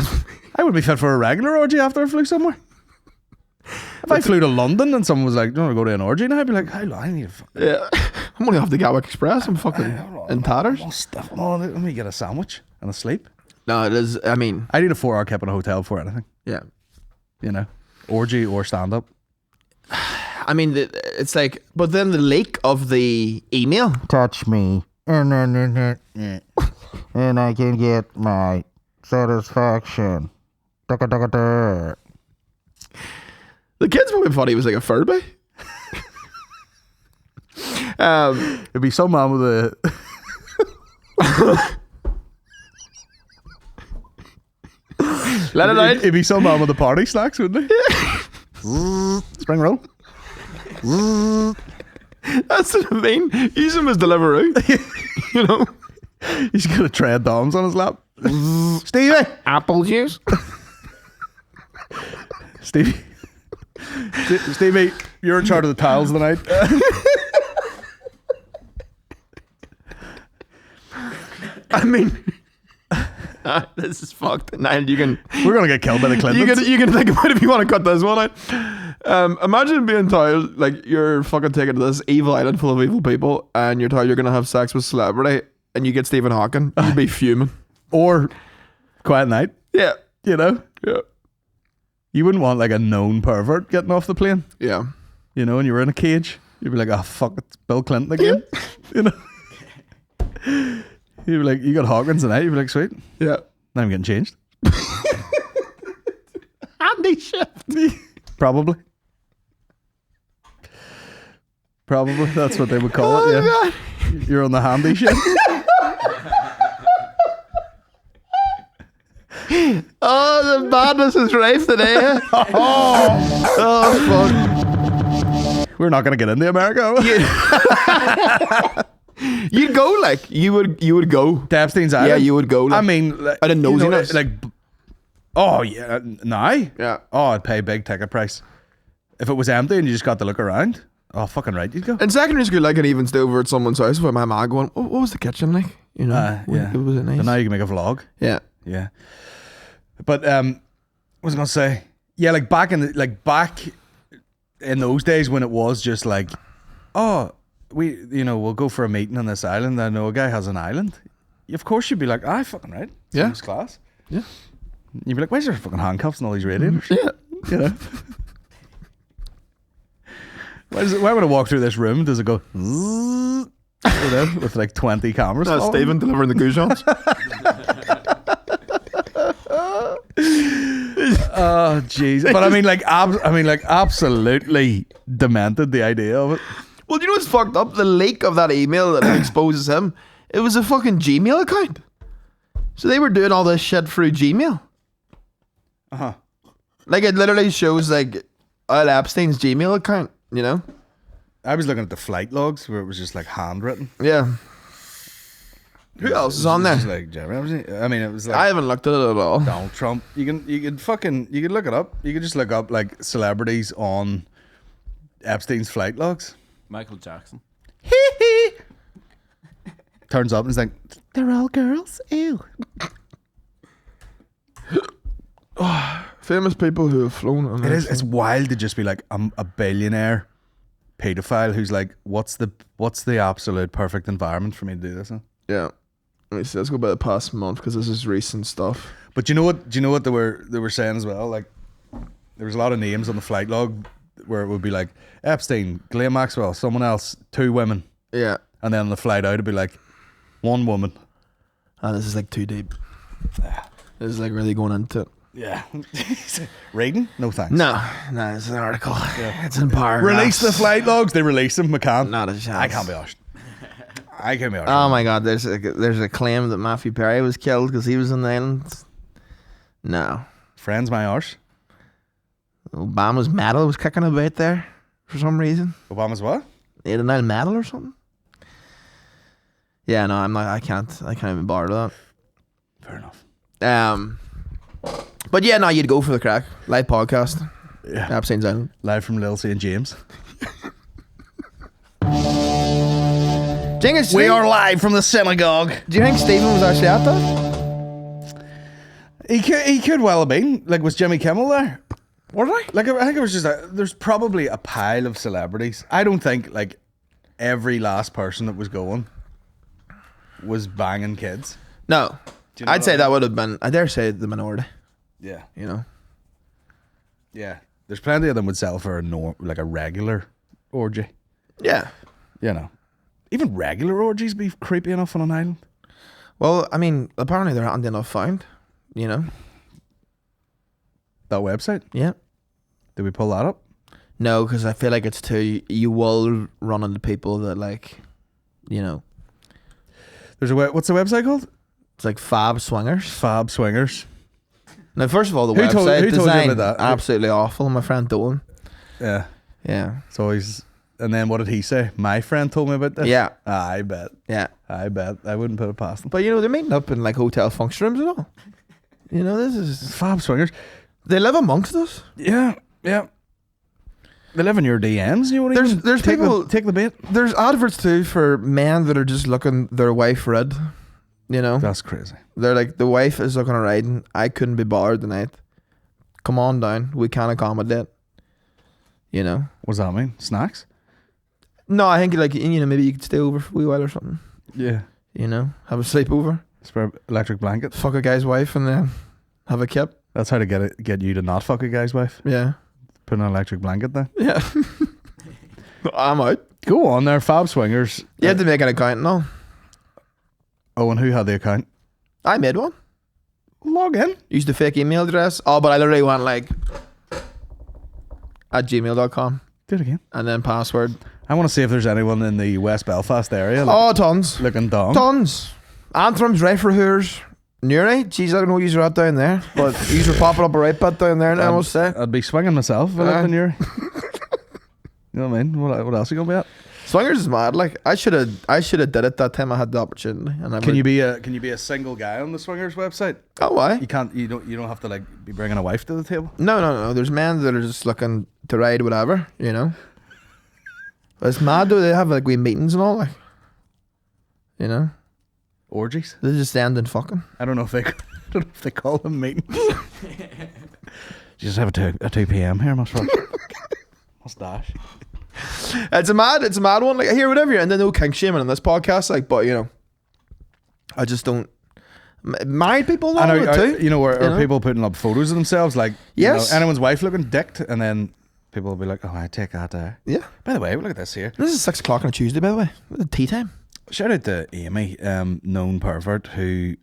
I wouldn't be fit for a regular orgy after I flew somewhere. If I flew to London and someone was like, do you want to go to an orgy now? I'd be like, how long? I need to Yeah. I'm only off the Gatwick Express. I'm fucking in tatters. let me get a sandwich and a sleep. No, it is, I mean. I need a 4-hour cap in a hotel for anything. Yeah. You know? Orgy or stand-up. I mean, it's like, but then the leak of the email. Touch me. And I can get my satisfaction. The kids probably thought he was like a Furby. It'd be some man with a... Let it out. It'd be some man with the party snacks, wouldn't he? Spring roll. That's what I mean. Use him as Deliveroo. You know? He's got a tray of Doms on his lap. Stevie! Apple juice. Stevie, you're in charge of the tiles tonight. I mean, this is fucked. Niall, we're gonna get killed by the Clintons. You can think about it if you want to cut this one out. Imagine being told like you're fucking taken to this evil island full of evil people, and you're told you're gonna have sex with celebrity, and you get Stephen Hawking. You'd be fuming. Or Quiet Night. Yeah, you know. Yeah. You wouldn't want like a known pervert getting off the plane. Yeah. You know, and you were in a cage. You'd be like, oh fuck, it's Bill Clinton again. You know. You'd be like, you got Hawkins tonight. You'd be like, sweet. Yeah. Now I'm getting changed. Handy shift. Probably. That's what they would call it. Yeah. God. You're on the handy ship. Oh, the madness is rife today. Oh, fuck. We're not going to get into America. are we? You'd go, like, you would go. To Epstein's Island? Yeah, you would go. Like, I mean, like, out of nosiness. Oh, yeah. Now? Yeah. Oh, I'd pay a big ticket price. If it was empty and you just got to look around, oh, fucking right, you'd go. In secondary school, I could even stay over at someone's house with my mom going, what was the kitchen like? You know? Yeah. Was it nice? But now you can make a vlog. Yeah. Yeah. But, what was I going to say? Yeah, back in those days when it was just like, oh, we'll go for a meeting on this island. I know a guy has an island. Of course you'd be like, fucking right. Yeah. Seems class. Yeah. You'd be like, why is there fucking handcuffs and all these radiators? Yeah. You know? Why would I walk through this room? Does it go zzz, with like 20 cameras? That's Stephen delivering the goujons. Oh jeez. But I mean absolutely demented the idea of it. Well, you know what's fucked up? The leak of that email that exposes him, it was a fucking Gmail account. So they were doing all this shit through Gmail. Uh-huh. Like, it literally shows like Al Epstein's Gmail account, you know? I was looking at the flight logs where it was just like handwritten. Yeah. Who else is on there? Like Jeremy. I mean, it was like I haven't looked at it at all. Donald Trump. You can look it up. You can just look up like celebrities on Epstein's flight logs. Michael Jackson. Turns up and he's like, they're all girls. Ew. Famous people who have flown on it is. It's wild to just be like, I'm a billionaire pedophile who's like, what's the absolute perfect environment for me to do this in? Yeah. Let me see. Let's go by the past month because this is recent stuff. But do you know what they were saying as well? Like, there was a lot of names on the flight log where it would be like Epstein, Ghislaine Maxwell, someone else, 2 women. Yeah. And then on the flight out it'd be like 1 woman. And this is like too deep. This is like really going into it. Yeah. Reading? No thanks. No, it's an article. Yeah. It's in paragraphs. Release the flight logs. They release them. McCann. Not a chance. I can't be arsed. Oh my god, there's a claim that Matthew Perry was killed because he was on the island. No. Friends my arse. Obama's medal was kicking about there for some reason. Obama's what? He had a Nile medal or something. Yeah, no, I'm not. I can't even bother that. Fair enough. But yeah, no, you'd go for the crack. Live podcast. Yeah. Epstein's Island. Live from Little St. James. We are live from the synagogue. Do you think Stephen was actually at that? He could well have been. Like, was Jimmy Kimmel there? Was I? Like, I think it was just there's probably a pile of celebrities. I don't think like every last person that was going was banging kids. No. You know I'd say that would have been, I dare say, the minority. Yeah. You know? Yeah. There's plenty of them would sell for a regular orgy. Yeah. You know. Even regular orgies be creepy enough on an island. Well, I mean, apparently they're handy enough found. You know? That website? Yeah. Did we pull that up? No, because I feel like it's too, you will run into people that like, you know. There's what's the website called? It's like Fab Swingers. Fab Swingers. Now, first of all, the who website told you design, about that? absolutely awful. My friend Dolan. Yeah. Yeah. It's always... And then what did he say? My friend told me about this? Yeah. I bet. Yeah. I bet. I wouldn't put it past them. But, you know, they're meeting up in, like, hotel function rooms and all. You know, this is... Fab Swingers. They live amongst us. Yeah. Yeah. They live in your DMs. You want there's people... Take the bait. There's adverts, too, for men that are just looking their wife red. You know? That's crazy. They're like, the wife is looking alright and I couldn't be bothered tonight. Come on down. We can't accommodate. You know? What does that mean? Snacks? No, I think like, you know, maybe you could stay over for a wee while or something. Yeah. You know, have a sleepover. Spare electric blanket. Fuck a guy's wife and then have a kip. That's how to get you to not fuck a guy's wife. Yeah. Put an electric blanket there. Yeah. I'm out. Go on there, Fab Swingers. You had to make an account and all. Oh, and who had the account? I made one. Log in. Used a fake email address. Oh, but I literally went like at gmail.com. Do it again. And then password. I want to see if there's anyone in the West Belfast area. Oh, tons. Looking dong. Tons. Anthram's right for Hoors. Newry. Jeez, I don't know who's at down there. But these were popping up a right bit down there, I must say. I'd be swinging myself if I lived in Newry. You know what I mean? What else are you going to be at? Swingers is mad. Like I should have did it that time I had the opportunity. And can you be a single guy on the Swingers website? Oh, why? You can't. You don't have to like be bringing a wife to the table. No. There's men that are just looking to ride whatever. You know. But it's mad though. They have like wee meetings and all. Like, you know, orgies. They just end in fucking. I don't know if they call them meetings. You just have a 2 p.m. here, mustache. It's a mad one. Like I hear whatever, and then no kink shaming on this podcast. Like, but you know, I just don't. Married people know it too. You know, are people putting up photos of themselves? Like, yes, anyone's wife looking dicked, and then people will be like, "Oh, I take that there." Yeah. By the way, look at this here. This is 6 o'clock on a Tuesday. By the way, tea time. Shout out to Amy, known pervert who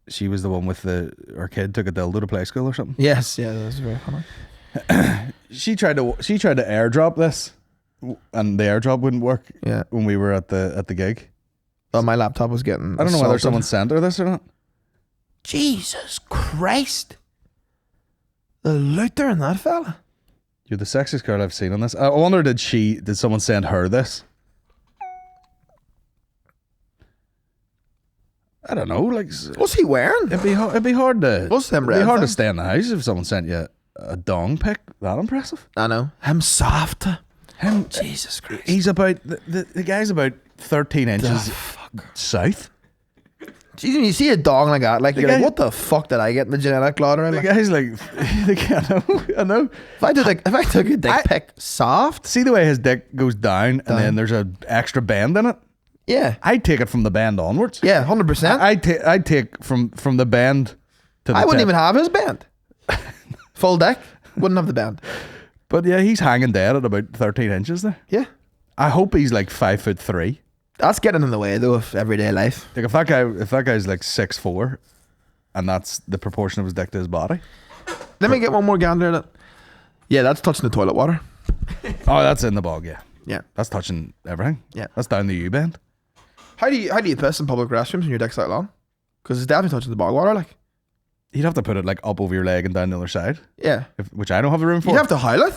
she was the one with her kid took a dildo to play school or something. Yes, yeah, that's very funny. She tried to airdrop this, and the airdrop wouldn't work. Yeah, when we were at the gig. Oh, my laptop was getting. I don't know whether someone sent her this or not. Jesus Christ! The loot there in that fella. You're the sexiest girl I've seen on this. I wonder did someone send her this? I don't know. Like, what's he wearing? It'd be hard to. What's them? It'd be hard to stay in the house if someone sent you a dong pic that impressive. I know. Him soft. Him. Jesus Christ. He's about the guy's about 13 inches south. Jeez, when you see a dong like that, like you're like, what the fuck did I get in the genetic lottery? The guy's like, I know. If I took a dick pic soft, see the way his dick goes down and then there's an extra bend in it. Yeah, I'd take it from the bend onwards. Yeah, 100%. I'd take from the bend to the I wouldn't tip. even have his bend. Full deck, wouldn't have the bend. But yeah, he's hanging dead at about 13 inches there. Yeah. I hope he's like 5'3". That's getting in the way though of everyday life. Like if that guy's like 6'4", and that's the proportion of his dick to his body. Let me get one more gander at it. Yeah, that's touching the toilet water. Oh, that's in the bog, yeah. Yeah. That's touching everything. Yeah. That's down the U-bend. How do you piss in public restrooms when your dick's that long? Because it's definitely touching the bog water, like. You'd have to put it like up over your leg and down the other side. Yeah. Which I don't have the room for. You'd have to howl it.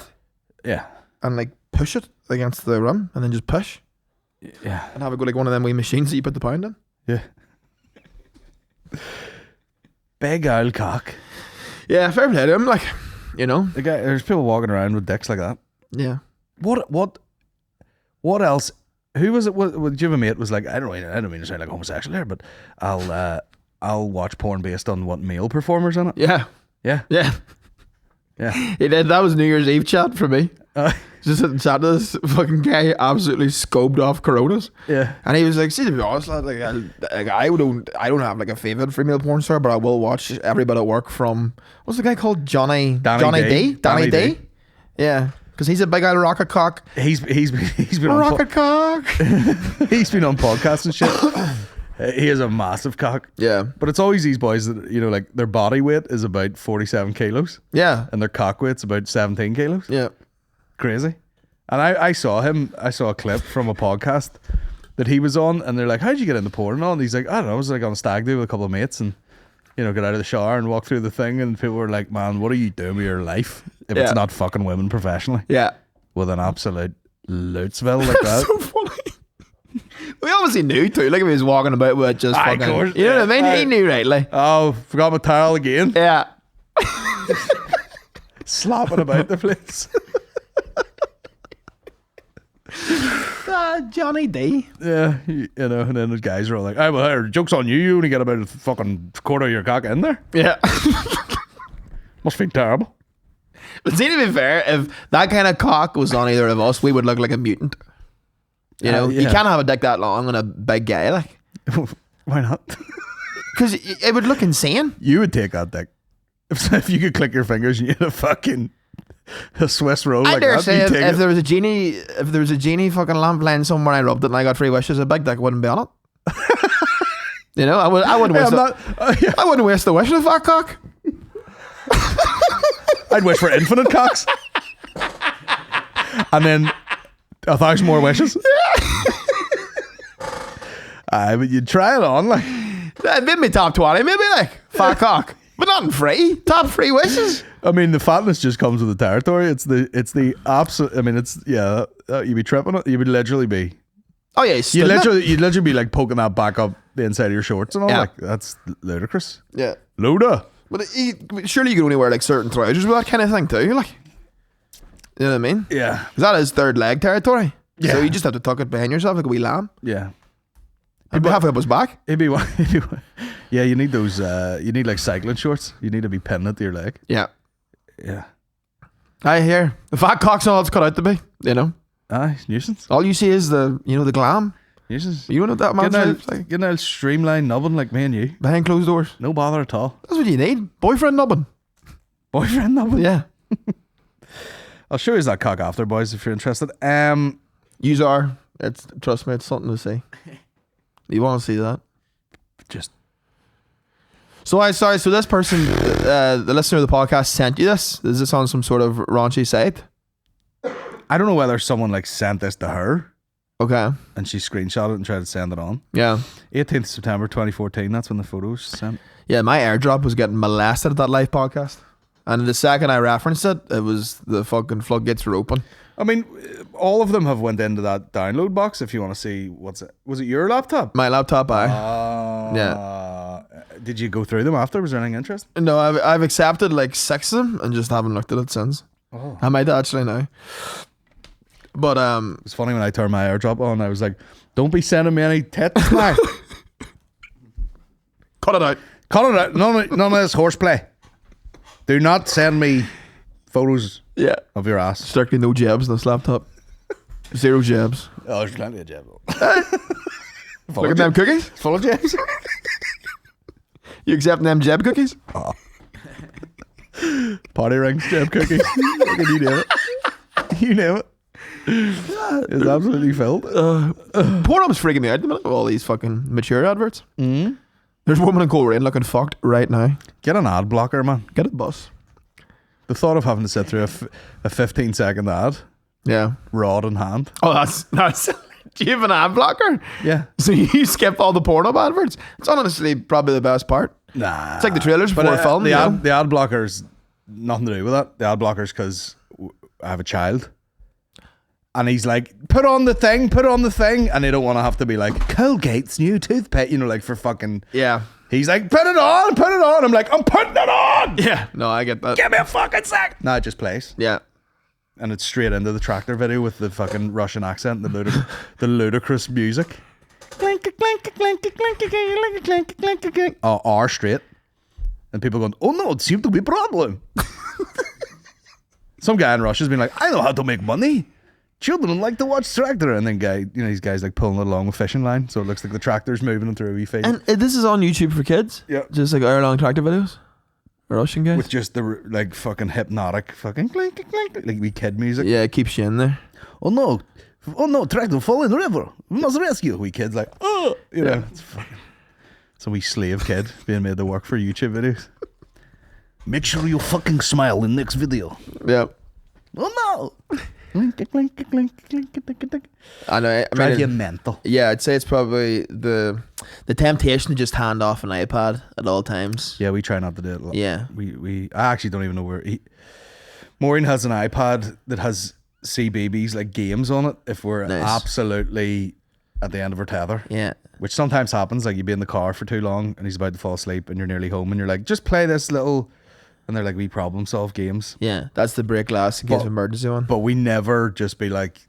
Yeah. And like push it against the rim and then just push. Yeah. And have it go like one of them wee machines that you put the pound in. Yeah. Big old cock. Yeah, fair play to him, like, you know. There's people walking around with dicks like that. Yeah. What else? Who was it? What do you have a mate was like, I don't mean to sound like homosexual here, but I'll watch porn based on what male performers in it. Yeah. Yeah. Yeah. Yeah. He did. That was New Year's Eve chat for me. Just sitting chat to this fucking guy absolutely scoped off Coronas. Yeah. And he was like, see, to be honest, lad, I don't have like a favourite female porn star, but I will watch every bit of work from, what's the guy called? Danny D? Yeah. Because he's a big old rocket cock. He's been a on rocket cock. He's been on podcasts and shit. He has a massive cock. Yeah. But it's always these boys that, you know, like their body weight is about 47 kilos. Yeah. And their cock weight's about 17 kilos. Yeah. Crazy. And I saw a clip from a podcast that he was on, and they're like, how'd you get into porn and all? And he's like, I don't know, I was like on a stag do with a couple of mates and, you know, get out of the shower and walk through the thing, and people were like, man, what are you doing with your life if it's not fucking women professionally? Yeah. With an absolute Lutzville like that. So funny. We obviously knew too, like if he was walking about with just fucking, of course, you know what I mean? He knew rightly. Oh, forgot my towel again. Yeah. Slapping about the place. Johnny D. Yeah, you know, and then the guys are all like, "Hey, well, joke's on you. You only get about a fucking quarter of your cock in there." Yeah. Must feel terrible. But see, to be fair, if that kind of cock was on either of us, we would look like a mutant. You know, yeah. You can't have a dick that long on a big guy, like. Why not? Because it would look insane. You would take that dick if you could click your fingers and you had a Swiss roll I like dare that. say if there was a genie fucking lamp laying somewhere, I rubbed it and I got 3 wishes, a big dick wouldn't be on it. You know, I wouldn't waste. I wouldn't waste the wish of a fat cock. I'd wish for infinite cocks. And then 1,000 more wishes. But you'd try it on, like. Maybe top 20, maybe like fat cock, but nothing free. Top 3 wishes. I mean, the fatness just comes with the territory. It's the absolute. I mean, you'd be tripping it. You would literally be. Oh yeah, you'd literally be like poking that back up the inside of your shorts and all. Yeah. Like that's ludicrous. Yeah, Luda. But surely you could only wear like certain trousers with that kind of thing too. Like, you know what I mean? Yeah. Because that is third leg territory. Yeah. So you just have to tuck it behind yourself like a wee lamb. Yeah. He'd be halfway up his back. Yeah, you need those. You need like cycling shorts. You need to be pinning it to your leg. Yeah. Yeah. I hear the fat cock's all it's cut out to be. You know. Aye, nuisance. All you see is the glam. Nuisance. You know what that man's like? Getting out streamlined nubbin like me and you behind closed doors. No bother at all. That's what you need. Boyfriend nubbin. Boyfriend nubbin. Yeah. I'll show you that cock after, boys, if you're interested. Yous are. Trust me, it's something to see. You want to see that? Just. So this person, the listener of the podcast, sent you this. Is this on some sort of raunchy site? I don't know whether someone like sent this to her. Okay. And she screenshot it and tried to send it on. Yeah. 18th September 2014. That's when the photos sent. Yeah, my airdrop was getting molested at that live podcast. And the second I referenced it, it was the fucking floodgates were open. I mean, all of them have went into that download box if you want to see was it your laptop? My laptop, yeah. Did you go through them after? Was there anything interesting? No, I've accepted like 6 of them and just haven't looked at it since. Oh. I might actually now. But it's funny when I turned my airdrop on, I was like, don't be sending me any tits now. Cut it out. Cut it out. None of this horseplay. Do not send me photos of your ass. Strictly no jabs on this laptop. 0 jabs. Oh, there's plenty of jabs. Look at them cookies. Full of jabs. You accepting them jab cookies? Oh. Party rings, jab cookies. You name it. You name it. It's absolutely filled. Pornhub's freaking me out at the minute with all these fucking mature adverts. Mm-hmm. There's a woman in Coleraine looking fucked right now. Get an ad blocker, man. Get a bus. The thought of having to sit through a 15-second ad. Yeah. Rod in hand. Oh, that's do you have an ad blocker? Yeah. So you skip all the Pornhub adverts? It's honestly probably the best part. Nah. It's like the trailers before a film. The ad blocker's nothing to do with that. The ad blocker's because I have a child. And he's like, put on the thing. And they don't want to have to be like, Colgate's new toothpaste, like for fucking. Yeah. He's like, put it on. I'm like, I'm putting it on. Yeah. No, I get that. Give me a fucking sec. No, it just plays. Yeah. And it's straight into the tractor video with the fucking Russian accent, the ludicrous music. Clink, clink, clink, clink, clink, clink, clink, clink. Oh, R straight. And people going, oh no, it seemed to be a problem. Some guy in Russia's been like, I know how to make money. Children like to watch tractor, and then these guys like pulling it along with fishing line, so it looks like the tractor's moving through a wee field. And this is on YouTube for kids. Yeah, just like hour-long tractor videos. Russian guys with just the like fucking hypnotic fucking clink clink like wee kid music. Yeah, it keeps you in there. Oh no, tractor fall in the river. We must rescue. Wee kids like it's fucking. It's a wee slave kid being made to work for YouTube videos. Make sure you fucking smile in the next video. Yep. Oh no. Clink, clink, clink, clink. I know. Drive you mental. Yeah, I'd say it's probably the temptation to just hand off an iPad at all times. Yeah, we try not to do it. Yeah, I actually don't even know where. Maureen has an iPad that has CBeebies like games on it. If we're absolutely at the end of her tether, yeah, which sometimes happens. Like you'd be in the car for too long and he's about to fall asleep, and you're nearly home, and you're like, just play this little. And they're like, we problem solve games. Yeah, that's the break glass in case of emergency one. But we never just be like,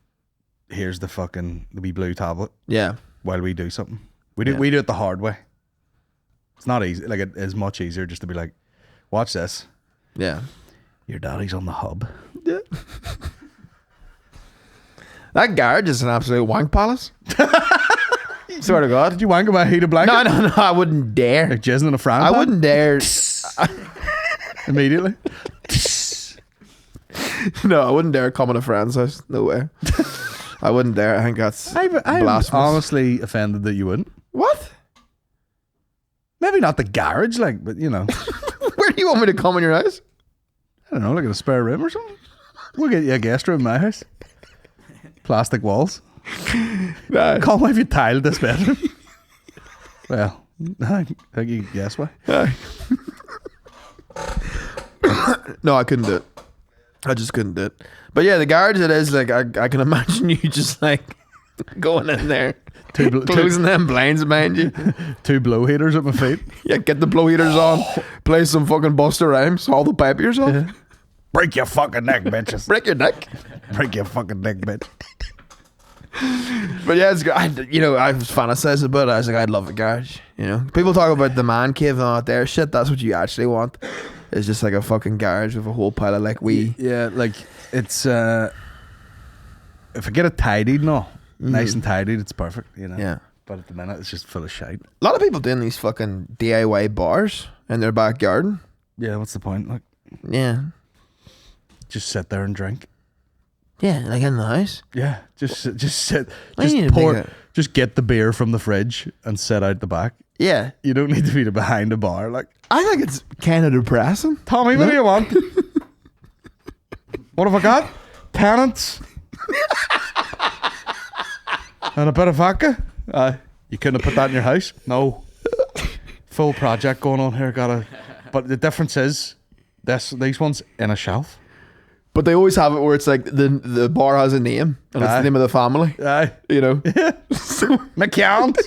here's the wee blue tablet. Yeah. While we do something. We do it the hard way. It's not easy. Like it is much easier just to be like, watch this. Yeah. Your daddy's on the hub. Yeah. That garage is an absolute wank palace. Swear to God. Did you wank about a heated blanket? No, I wouldn't dare. Like jizzing in a frying pan? I wouldn't dare. Immediately. No, I wouldn't dare come in a friend's house. No way. I wouldn't dare. I think that's I'm blasphemous. honestly offended that you wouldn't. What? Maybe not the garage, like, but you know. Where do you want me to come in your house? I don't know, like in a spare room or something. We'll get you a guest room in my house. Plastic walls. Nah. Call me if you tiled this bedroom. Well, I think you can guess why. No, I couldn't do it. I just couldn't do it. But yeah, the garage, it is like, I can imagine you just like going in there, closing them blinds behind you. 2 blow heaters at my feet. Yeah, get the blow heaters on, play some fucking Buster Rhymes, all the pipe yourself. Yeah. Break your fucking neck, bitches. Break your neck. Break your fucking neck, bitch. But yeah, it's good. I was fantasizing about it. I was like, I'd love a garage. You know, people talk about the man cave and all that there shit. That's what you actually want. It's just like a fucking garage with a whole pile of like wee. Yeah, like it's if I get it tidied, nice and tidied, it's perfect. You know. Yeah. But at the minute, it's just full of shite. A lot of people doing these fucking DIY bars in their backyard. Yeah, what's the point? Like, yeah, just sit there and drink. Yeah, like in the house. Yeah, just sit, I need just to pour, make it- just get the beer from the fridge and sit out the back. Yeah, You don't need to be behind a bar. Like, I think it's kind of depressing. Tommy, what do you want? What have I got? Tenants and a bit of vodka. You couldn't have put that in your house. No, full project going on here. But the difference is these ones in a shelf. But they always have it where it's like the bar has a name and it's the name of the family. Aye. You know? McCann.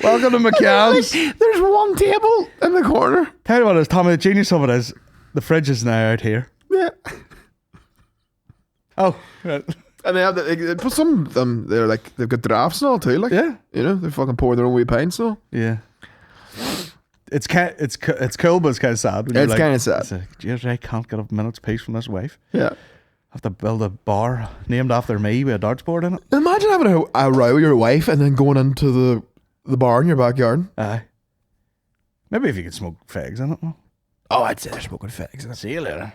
Welcome to McCann's. There's one table in the corner. Tell you what it is, Tommy, the genius of it is the fridge is now out here. Yeah. Oh, right. And they have but some of them, they're like, they've got drafts and all too. Like, Yeah. You know, they fucking pour their own wee pints and all. Yeah. It's cool, but it's kind of sad. When It's you're like, kinda sad. It's like, geez, I can't get a minute's peace from this wife. Yeah. I have to build a bar named after me with a darts board in it. Imagine having a row with your wife and then going into the bar in your backyard. Aye. Maybe if you could smoke fags in it. Oh, I'd say they're smoking fags. See you later.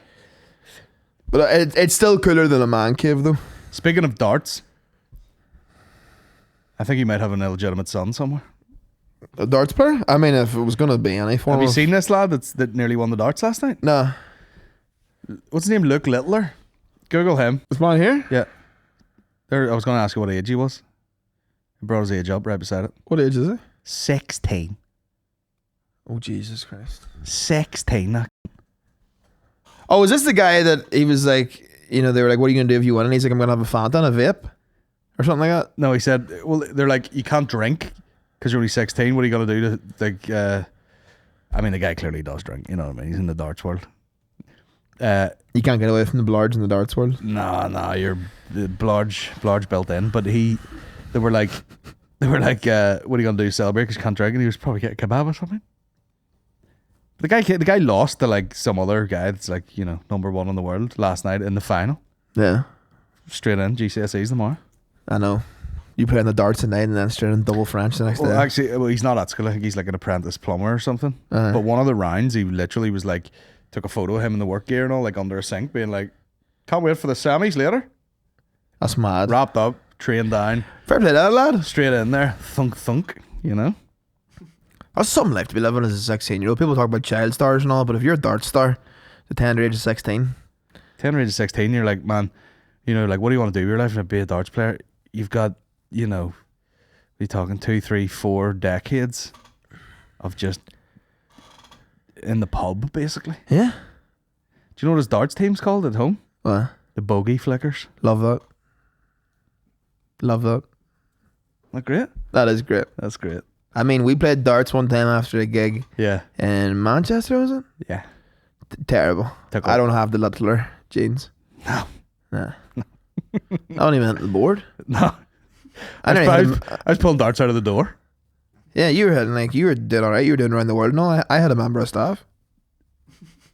But it's still cooler than a man cave, though. Speaking of darts, I think you might have an illegitimate son somewhere. A darts player? I mean, if it was going to be any form Have you of... seen this lad that nearly won the darts last night? Nah. What's his name? Luke Littler. Google him. This man here? Yeah. I was going to ask you what age he was. He brought his age up right beside it. What age is he? 16. Oh, Jesus Christ. 16. Oh, is this the guy that he was like, you know, they were like, what are you going to do if you win? And he's like, I'm going to have a Fanta and a vape. Or something like that. No, he said, well, they're like, you can't drink because you're only 16. What are you going to do to, like, I mean, the guy clearly does drink, you know what I mean? He's in the darts world. You can't get away from the blarge in the darts world. No, you're the blarge built in. But they were like, what are you going to do, celebrate because you can't drink? And he was probably getting a kebab or something. The guy lost to like some other guy that's like, you know, number 1 in the world last night in the final. Yeah. Straight in GCSEs tomorrow. I know. You play in the darts tonight and then straight in double French the next day. Actually, he's not at school. I think he's like an apprentice plumber or something. But one of the rounds, he literally was like, took a photo of him in the work gear and all, like under a sink, being like, can't wait for the semis later. That's mad. Wrapped up, trained down. Fair play to that lad. Straight in there, thunk, you know? That's something life to be living as a 16-year-old. People talk about child stars and all, but if you're a dart star, the tender age of 16. Tender age of 16, you're like, man, you know, like, what do you want to do with your life and be a darts player? You've got, you know, we're talking 2, 3, 4 decades of just in the pub, basically. Yeah. Do you know what his darts team's called at home? What? The Bogey Flickers. Love that. Love that. Isn't that great? That is great. That's great. I mean, we played darts one time after a gig. Yeah. In Manchester, was it? Yeah. Terrible. I don't have the Littler jeans. No. Nah. I don't even hit the board. No. I was pulling darts out of the door. Yeah, you were hitting, like, you were doing alright. You were doing around the world and all. I had a member of staff.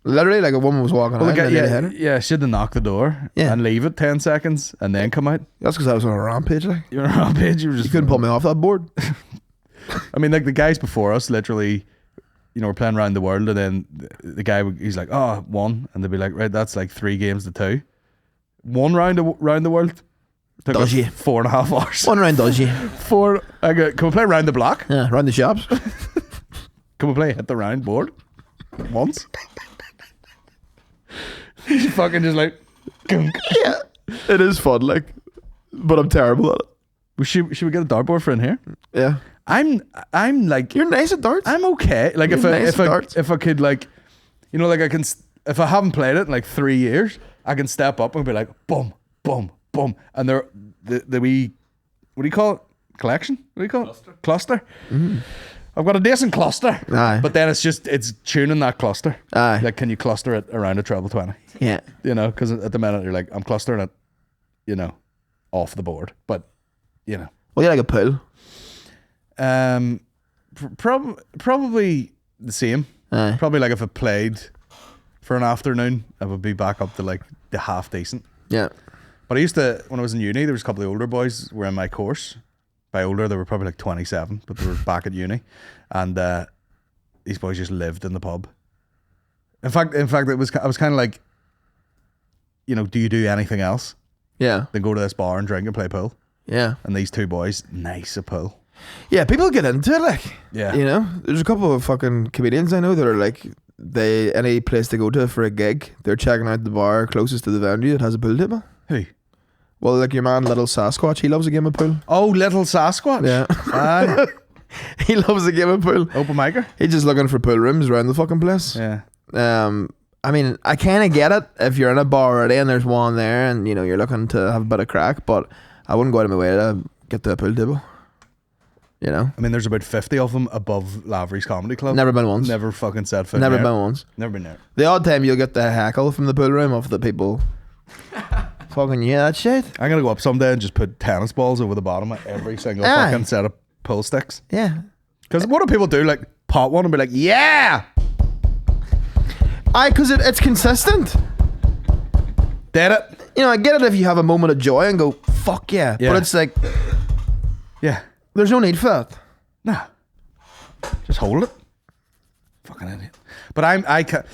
Literally, like a woman was walking out and yeah, yeah, she had to knock the door and leave it 10 seconds and then come out. That's because I was on a rampage. Like. You were on a rampage. You couldn't pull me off that board. I mean, like the guys before us, literally, you know, we're playing around the world, and then the guy, he's like, oh, 1, and they'd be like, right, that's like 3 games to 2. 1 round around the world, Took Does us you? 4.5 hours. One round does you? Can we play round the block? Yeah, round the shops. Can we play hit the round board once? You fucking just like. Yeah, it is fun, like, but I'm terrible at it. Should we get a dartboard for in here? Yeah, I'm like, you're nice at darts. I'm okay. Like You're nice at darts. if I could, like, you know, like I can, if I haven't played it in like 3 years, I can step up and be like boom, boom, boom, and they're the wee, what do you call it? Collection? What do you call it? Cluster. Mm-hmm. I've got a decent cluster. Aye. But then it's tuning that cluster. Aye. Like, can you cluster it around a treble 20? Yeah. You know, because at the minute you're like, I'm clustering it, you know, off the board. But, you know. Well, you like a pool. Probably the same. Aye. Probably like if I played for an afternoon, I would be back up to like the half decent. Yeah. But I used to, when I was in uni, there was a couple of older boys who were in my course. By older, they were probably like 27, but they were back at uni, and these boys just lived in the pub. In fact, I was kind of like, you know, do you do anything else? Yeah. Then go to this bar and drink and play pool. Yeah. And these two boys, nice at pool. Yeah, people get into it, like, yeah, you know, there's a couple of fucking comedians I know that are like, any place to go to for a gig, they're checking out the bar closest to the venue that has a pool table. Who? Well, like your man, Little Sasquatch, he loves a game of pool. Oh, Little Sasquatch. Yeah. Aye. He loves a game of pool. Open micer. He's just looking for pool rooms around the fucking place. Yeah. I mean, I kind of get it if you're in a bar already and there's one there and, you know, you're looking to have a bit of crack, but I wouldn't go out of my way to get to a pool table. You know? I mean, there's about 50 of them above Lavery's Comedy Club. Never been once. Never fucking set foot Never there. been once. Never been there. The odd time you'll get the heckle from the pool room of the people. Fucking yeah, that shit. I'm gonna go up someday and just put tennis balls over the bottom of every single Aye. fucking set of pool sticks. Yeah. Because what do people do? Like, pop one and be like, yeah! Because it's consistent. Did it? You know, I get it if you have a moment of joy and go, fuck yeah. Yeah. But it's like, Yeah. there's no need for that. Nah. Just hold it. Fucking idiot. But I can't.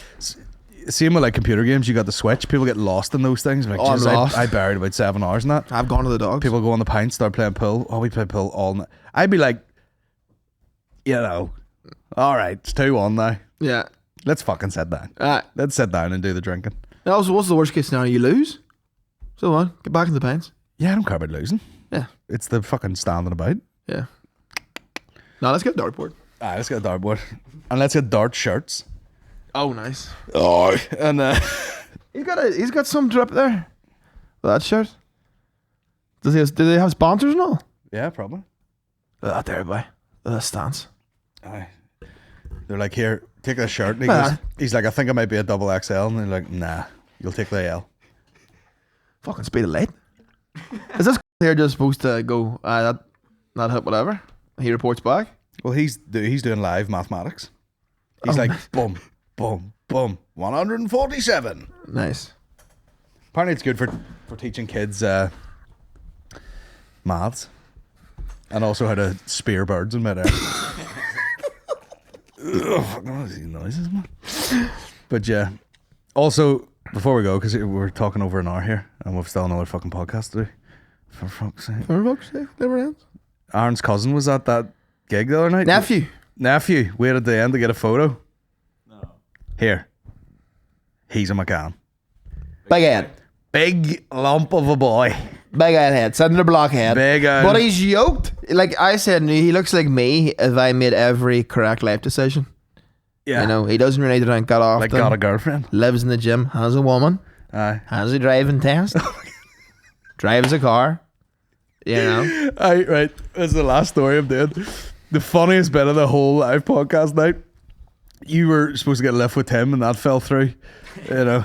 Same with like computer games, you got the Switch. People get lost in those things. Like, Oh, I'm "Jeez, lost." I buried about 7 hours in that. I've gone to the dogs. People go on the pint, start playing pool. Oh, we play pool all night. I'd be like, you know, all right, it's 2-1 now. Yeah. Let's fucking sit down. Let's sit down and do the drinking. Also, what's the worst case scenario? You lose? So on, get back in the pants. Yeah, I don't care about losing. Yeah. It's the fucking standing about. Yeah. Now let's get a dartboard. Let's get a dartboard. And let's get dart shirts. Oh, nice. Oh, and He's got some drip there. That shirt. Do they have sponsors and all? yeah, probably. Look at that there, boy. Look at that stance. Aye. They're like, here, take this shirt. And Aye. he's like, I think I might be a double XL. And they're like, nah, you'll take the L. Fucking speed of light. Is this here just supposed to go, that hit whatever? He reports back? Well, he's doing live mathematics. He's Oh, like, nice. boom, boom, boom, 147. Nice. Apparently it's good for teaching kids maths. And also how to spear birds in midair. Ugh, fucking what are these noises, man? But yeah. Also, before we go, because we're talking over an hour here, and we've still another fucking podcast to do. For fuck's sake. For fuck's sake, never ends. Aaron's cousin was at that gig the other night. Nephew. Waited at the end to get a photo. No. Here. He's a McCann. Big head. Big lump of a boy. Big head. Cinder block head. Big But he's yoked. Like I said, he looks like me if I made every correct life decision. Yeah. You know, he doesn't really drink that often. Like got a girlfriend. Lives in the gym. Has a woman. Aye. Has a driving test. Drives a car. You know. Aye, right. That's the last story I'm doing. The funniest bit of the whole live podcast night. You were supposed to get a lift with Tim and that fell through. You know.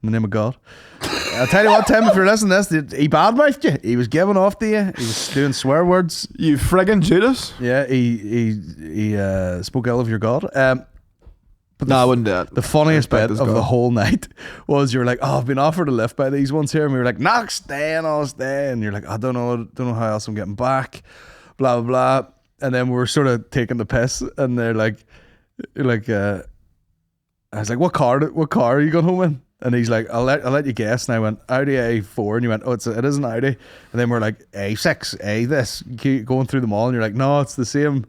In the name of God. I'll tell you what, Tim, if you're listening to this, he badmouthed you. He was giving off to you. He was doing swear words. You friggin' Judas. Yeah, he spoke ill of your God. But No, I wouldn't do that. The funniest bit this of God. the whole night was you were like, oh, I've been offered a lift by these ones here. And we were like, no, stay and I'll stay. And you're like, I don't know how else I'm getting back. Blah, blah, blah. And then we were sort of taking the piss. And they're like, I was like, what car are you going home in? And he's like, I'll let you guess. And I went, Audi A4. And you went, oh, it is an Audi. And then we're like, A6, A this. You keep going through them all. And you're like, no, it's the same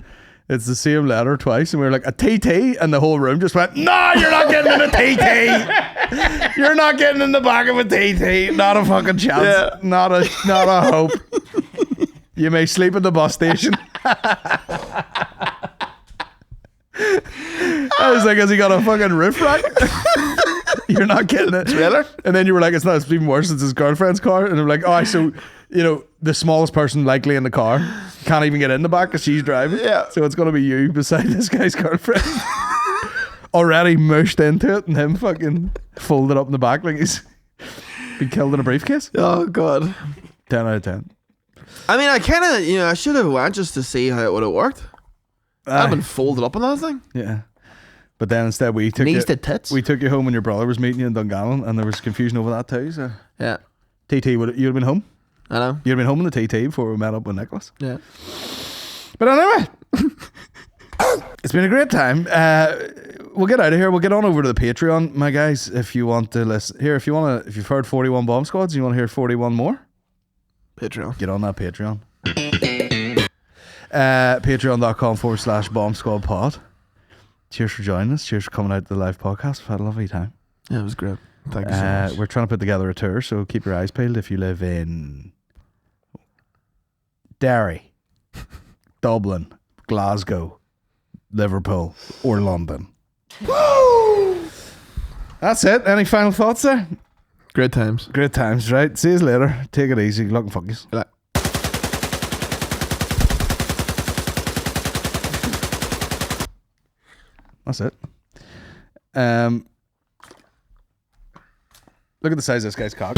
letter twice. And we were like, a TT. And the whole room just went, no, you're not getting in a TT. You're not getting in the back of a TT. Not a fucking chance. Yeah. Not a hope. You may sleep at the bus station. I was like, has he got a fucking roof rack? You're not getting it. Trailer? And then you were like, it's even worse. It's his girlfriend's car. And I'm like, oh, so, the smallest person likely in the car can't even get in the back because she's driving. Yeah. So it's going to be you beside this guy's girlfriend. Already mushed into it and him fucking folded up in the back like he's been killed in a briefcase. Oh, God. 10 out of 10. I mean, I kind of, I should have went just to see how it would have worked. I've been folded up on that thing. Yeah. But then instead we took Knees to tits. We took you home when your brother was meeting you in Dungannon, and there was confusion over that too. So Yeah. TT, you'd have been home. I know. You'd have been home in the TT before we met up with Nicholas. Yeah. But anyway, it's been a great time. We'll get out of here. We'll get on over to the Patreon, my guys. If you want to listen here, if you've heard 41 Bomb Squads, you want to hear 41 more. Patreon. Get on that Patreon. Patreon.com/Bomb Squad Pod. Cheers for joining us. Cheers for coming out to the live podcast. We've had a lovely time. Yeah, it was great. Thank you so much. We're trying to put together a tour, so keep your eyes peeled if you live in Derry, Dublin, Glasgow, Liverpool, or London. Woo! That's it. Any final thoughts there? Great times. Great times, right? See you later. Take it easy. Good luck and fuck yous. That's it. Look at the size of this guy's cock.